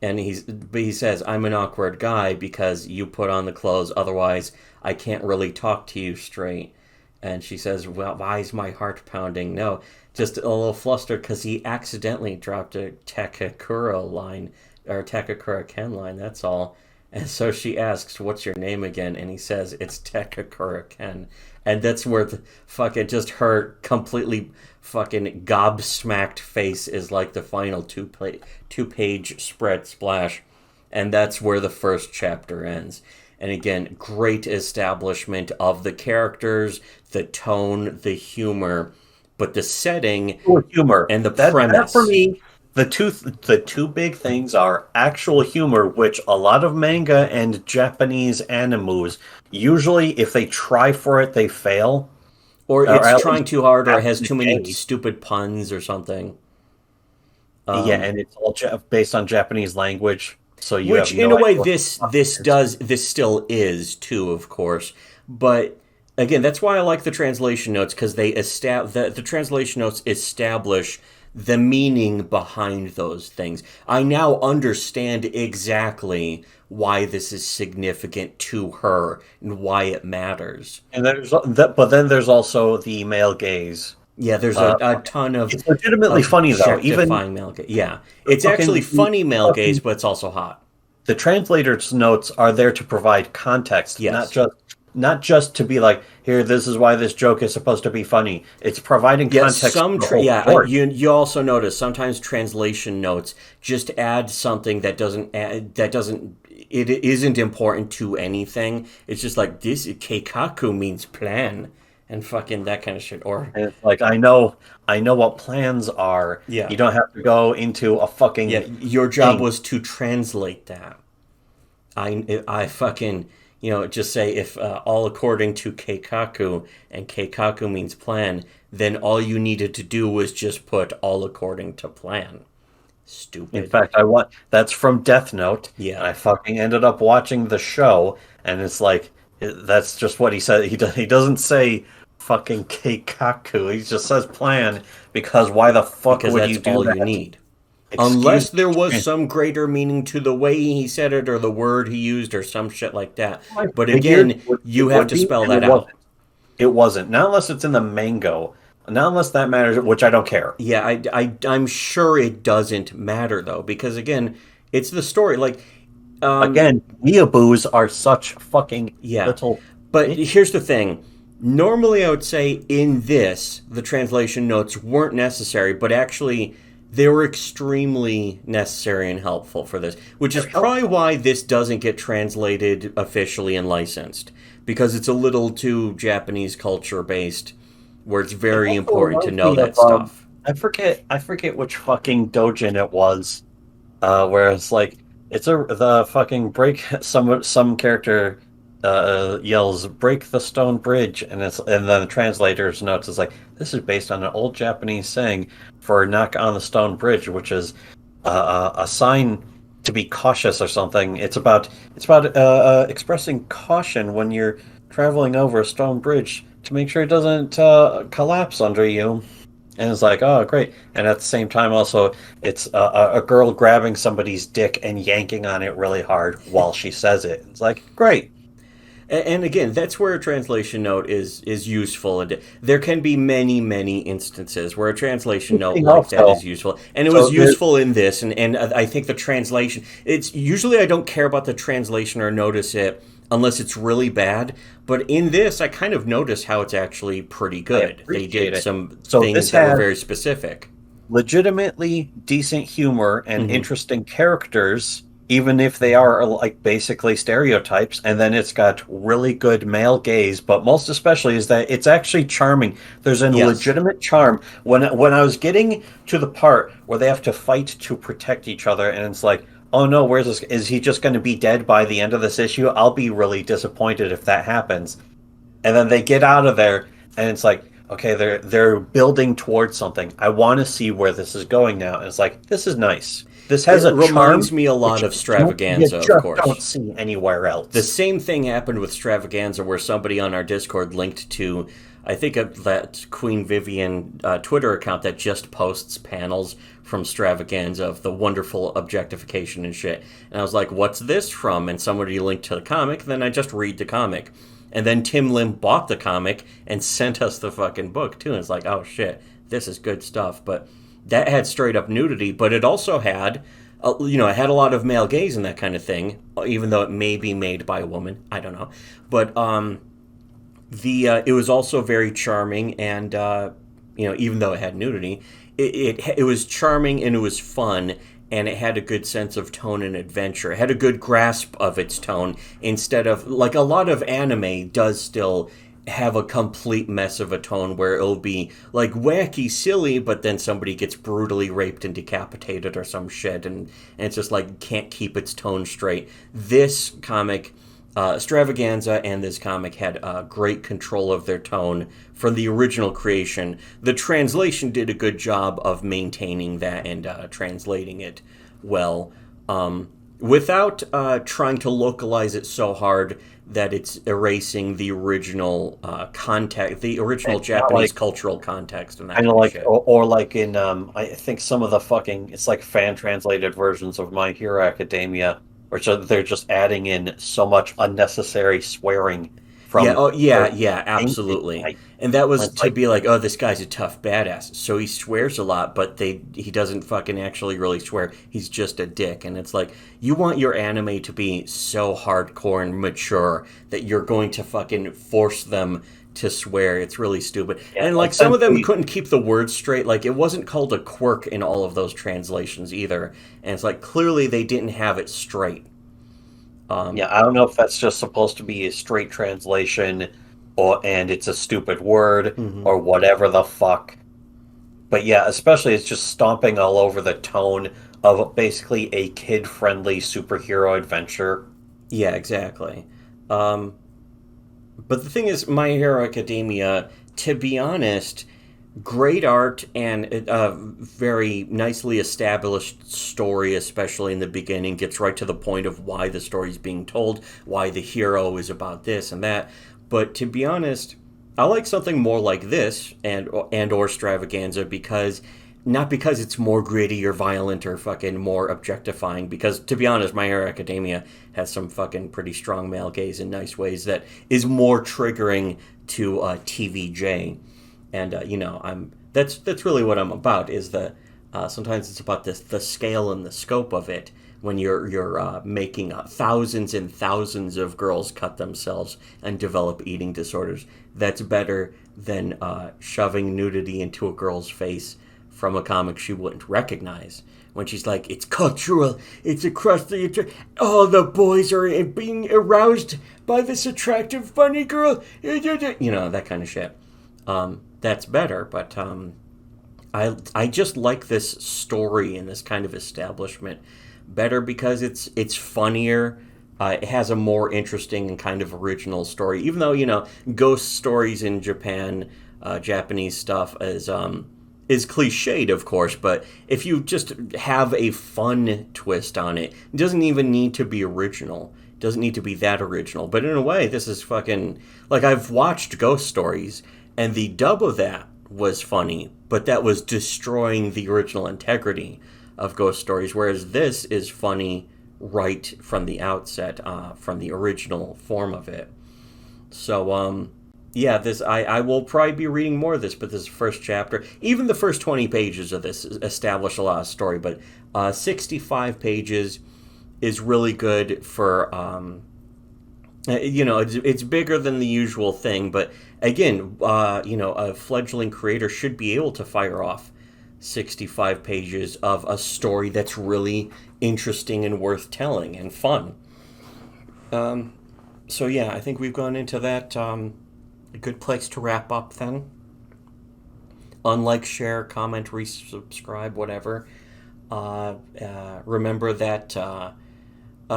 And he says, "I'm an awkward guy because you put on the clothes, otherwise I can't really talk to you straight." And she says, "Well, why is my heart pounding?" No, just a little flustered because he accidentally dropped a Takakura line, or Takakura Ken line, that's all. And so she asks, "What's your name again?" And he says, "It's Takakura Ken." And that's where the fucking, just her completely fucking gobsmacked face is like the final two-page spread splash. And that's where the first chapter ends. And again, great establishment of the characters, the tone, the humor, but the setting, humor, and the premise. That for me, the two big things are actual humor, which a lot of manga and Japanese animes, usually if they try for it, they fail. Or it's trying too hard, or it has too many stupid puns or something. Yeah, and it's all based on Japanese language. So you which, have no in a way, idea this still is too, of course. But again, that's why I like the translation notes, because the translation notes establish the meaning behind those things. I now understand exactly why this is significant to her and why it matters. And but then there's also the male gaze. Yeah, there's a ton of. It's legitimately funny though. Even male gaze. Yeah, it's actually funny male gaze, but it's also hot. The translator's notes are there to provide context, yes. not just to be like, here, this is why this joke is supposed to be funny. It's providing context. You also notice sometimes translation notes just add something that it isn't important to anything. It's just like, this keikaku means plan and fucking that kind of shit. Or and it's like, I know what plans are. Yeah. You don't have to go into a fucking your job was to translate that. I fucking just say, if all according to keikaku, and keikaku means plan, then all you needed to do was just put all according to plan. Stupid. In fact, that's from Death Note. Yeah. And I fucking ended up watching the show, and it's like, that's just what he said. He doesn't say fucking keikaku. He just says plan, because why the fuck would you do that? Because that's all you need. Unless there was some greater meaning to the way he said it, or the word he used, or some shit like that. But again, you have to spell that out. It wasn't. Not unless it's in the mango. Not unless that matters, which I don't care. Yeah, I'm sure it doesn't matter, though, because, again, it's the story. Like, again, weeaboos are such fucking little... But here's the thing. Normally, I would say in this, the translation notes weren't necessary, but actually... they were extremely necessary and helpful for this, which is probably why this doesn't get translated officially and licensed, because it's a little too Japanese culture based, where it's very important to know that stuff. I forget which fucking dojin it was, where it's like, the fucking break, some character yells, "Break the stone bridge," and then the translator's notes is like, this is based on an old Japanese saying for knock on the stone bridge, which is a sign to be cautious or something. It's about expressing caution when you're traveling over a stone bridge to make sure it doesn't collapse under you. And it's like, oh, great. And at the same time, also, it's a girl grabbing somebody's dick and yanking on it really hard while she says it. It's like, great. And again, that's where a translation note is useful. And there can be many, many instances where a translation note like that is useful. And it was useful in this. And I think the translation, it's usually I don't care about the translation or notice it unless it's really bad. But in this, I kind of notice how it's actually pretty good. They did some things that were very specific. Legitimately decent humor and interesting characters, even if they are like basically stereotypes. And then it's got really good male gaze, but most especially is that it's actually charming. There's a Yes. legitimate charm. When I was getting to the part where they have to fight to protect each other, and it's like, oh no, where's this? Is he just going to be dead by the end of this issue? I'll be really disappointed if that happens. And then they get out of there, and it's like, okay, they're building towards something. I want to see where this is going now. And it's like, this is nice. This has It a reminds charm me a lot which of you Stravaganza, of just don't course. see anywhere The else. same thing happened with Stravaganza, where somebody on our Discord linked to, I think, that Queen Vivian Twitter account that just posts panels from Stravaganza of the wonderful objectification and shit. And I was like, what's this from? And somebody linked to the comic, then I just read the comic. And then Tim Lim bought the comic and sent us the fucking book, too. And it's like, oh shit, this is good stuff. But that had straight up nudity, but it also had it had a lot of male gaze and that kind of thing, even though it may be made by a woman. I don't know, but the it was also very charming, and even though it had nudity, it was charming and it was fun, and it had a good sense of tone and adventure. It had a good grasp of its tone instead of like a lot of anime does still have a complete mess of a tone where it'll be like wacky silly, but then somebody gets brutally raped and decapitated or some shit, and it's just like can't keep its tone straight. This comic, Stravaganza, and this comic had great control of their tone from the original creation. The translation did a good job of maintaining that and translating it well, without trying to localize it so hard that it's erasing the original context, the original It's not Japanese like cultural context and that kind kind of of like, shit. or like in I think some of the fucking it's like fan translated versions of My Hero Academia, where they're just adding in so much unnecessary swearing Yeah, from oh yeah, certain yeah, things. absolutely. And that was It's to like, be like, oh, this guy's a tough badass. So he swears a lot, but he doesn't fucking actually really swear. He's just a dick. And it's like, you want your anime to be so hardcore and mature that you're going to fucking force them to swear. It's really stupid. yeah, And like some of them essentially. couldn't keep the words straight. Like it wasn't called a quirk in all of those translations either. And it's like clearly they didn't have it straight. Yeah, I don't know if that's just supposed to be a straight translation or and it's a stupid word Hmm. or whatever the fuck. But yeah, especially it's just stomping all over the tone of basically a kid-friendly superhero adventure. Yeah, exactly. Um, But the thing is, My Hero Academia, to be honest, great art and a very nicely established story, especially in the beginning, gets right to the point of why the story's being told, why the hero is about this and that. But to be honest, I like something more like this and or Stravaganza because not because it's more gritty or violent or fucking more objectifying. Because to be honest, My Hero Academia has some fucking pretty strong male gaze in nice ways that is more triggering to TVJ. And I'm that's really what I'm about. Is that sometimes it's about the scale and the scope of it. When you're making thousands and thousands of girls cut themselves and develop eating disorders, that's better than shoving nudity into a girl's face from a comic she wouldn't recognize. When she's like, it's cultural, it's across the. All the boys are being aroused by this attractive, funny girl. That kind of shit. That's better, but I just like this story and this kind of establishment better because it's funnier. It has a more interesting and kind of original story, even though ghost stories in Japan, Japanese stuff is cliched, of course. But if you just have a fun twist on it, it doesn't even need to be original. It doesn't need to be that original. But in a way, this is fucking like I've watched ghost stories, and the dub of that was funny, but that was destroying the original integrity of ghost stories. Whereas this is funny right from the outset, from the original form of it. So, yeah, this I will probably be reading more of this, but this is the first chapter. Even the first 20 pages of this establish a lot of story, but 65 pages is really good for it's bigger than the usual thing, but again, a fledgling creator should be able to fire off 65 pages of a story that's really interesting and worth telling and fun. So yeah, I think we've gone into that. A good place to wrap up then. Unlike, share, comment, resubscribe, whatever. Remember that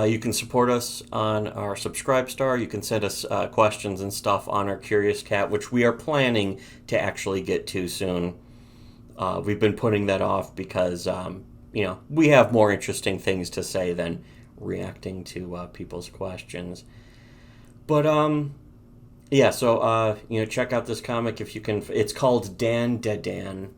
you can support us on our Subscribe Star. You can send us questions and stuff on our Curious Cat, which we are planning to actually get to soon. We've been putting that off because, we have more interesting things to say than reacting to people's questions. But, yeah, so, check out this comic if you can. It's called Dandadan.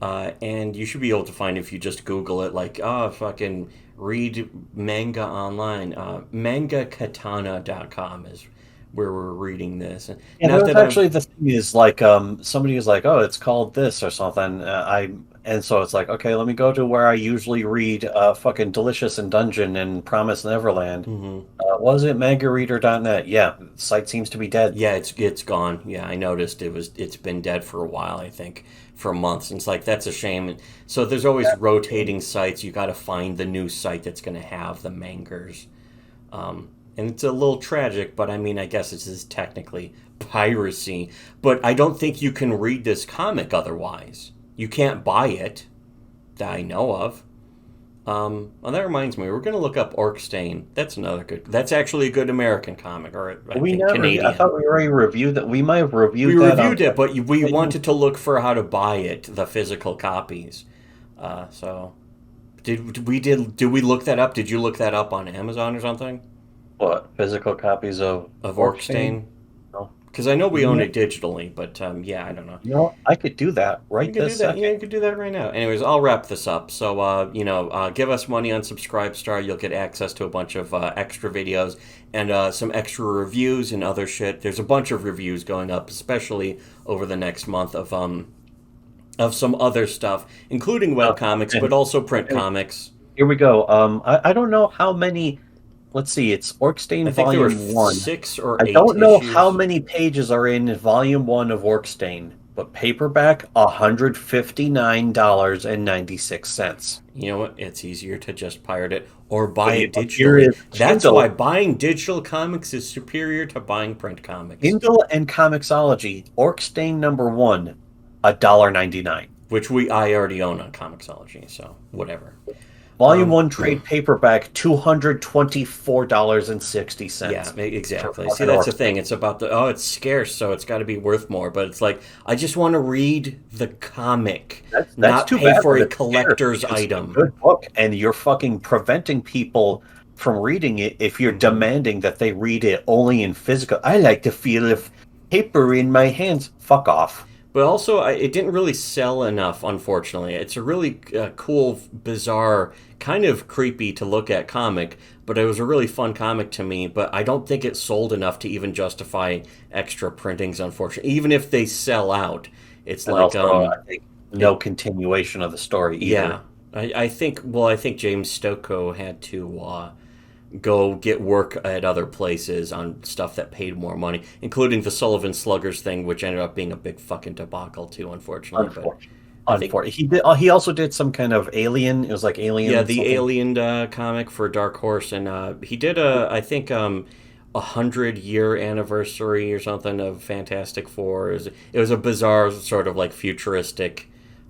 And you should be able to find it if you just Google it, like, fucking read manga online. Mangakatana.com is where we're reading this. Yeah, Not that was that I'm. actually the thing is like somebody was like, "Oh, it's called this or something." And so it's like, okay, let me go to where I usually read fucking Delicious and Dungeon and Promise Neverland. Mhm. Was it mangareader.net? Yeah, the site seems to be dead. Yeah, it's gone. Yeah, I noticed it's been dead for a while, I think, for months. And it's like that's a shame. So there's always rotating sites. You got to find the new site that's going to have the mangers. And it's a little tragic, but I mean, I guess this is technically piracy. But I don't think you can read this comic otherwise. You can't buy it that I know of. Well, that reminds me, we're going to look up Orkstain. That's another good. That's actually a good American comic, or I We think never. I Canadian. thought we already reviewed that. We might have We reviewed that on. reviewed it, but we wanted to look for how to buy it, the physical copies. So, did we look that up? Did you look that up on Amazon or something What physical copies of of Orkstein? Orkstain? No. Because I know we own Yeah. it digitally, but yeah, I don't know. I could do that You right could do this that. Yeah, second. you could do that right now. Anyways, I'll wrap this up. So, give us money on Subscribe Star. You'll get access to a bunch of extra videos and some extra reviews and other shit. There's a bunch of reviews going up, especially over the next month of some other stuff, including Uh, webcomics, but and, also print and comics. here we go. I don't know how many. Let's see. It's I Orkstein think there were Volume One. 6 or 8 Don't know how issues. many pages are in Volume 1 of Orkstein, but paperback, $159.96. You know what? It's easier to just pirate it or buy But it here digitally. is That's why Kindle, buying digital comics is superior to buying print comics, Kindle and Comixology, Orkstein number 1, $1.99. which I already own on Comixology, so whatever. Volume Um, 1 trade paperback, $224.60 yeah, exactly. for See, fucking that's the thing. Orkstein. It's about it's scarce, so it's got to be worth more. But it's like I just want to read the comic, That's not too pay bad for that a it's scarce collector's because it's a item. good book and you're fucking preventing people from reading it if you're Hmm. demanding that they read it only in physical. I like to feel if paper in my hands. Fuck off. But also, it didn't really sell enough, unfortunately. It's a really cool, bizarre, kind of creepy to look at comic, but it was a really fun comic to me. But I don't think it sold enough to even justify extra printings, unfortunately. Even if they sell out, it's And like, also, I think no it, continuation of the story yeah. either. I think James Stokoe had to go get work at other places on stuff that paid more money, including the Sullivan Sluggers thing, which ended up being a big fucking debacle too, unfortunately. But Unfortunately. I think, Unfortunately. He did. He also did some kind of Alien. It was like yeah, Alien the something. Alien comic for Dark Horse, and he did I think 100-year anniversary or something of Fantastic Four. It was a bizarre sort of like futuristic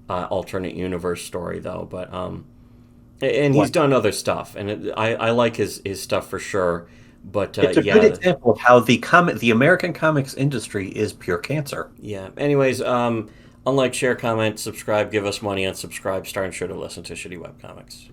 alternate universe story though, but and he's What? done other stuff, and I like his stuff for sure. But It's a good yeah, example of how the American comics industry is pure cancer. yeah. Anyways, unlike, share, comment, subscribe, give us money on Subscribe, Star, and sure to listen to Shitty Webcomics.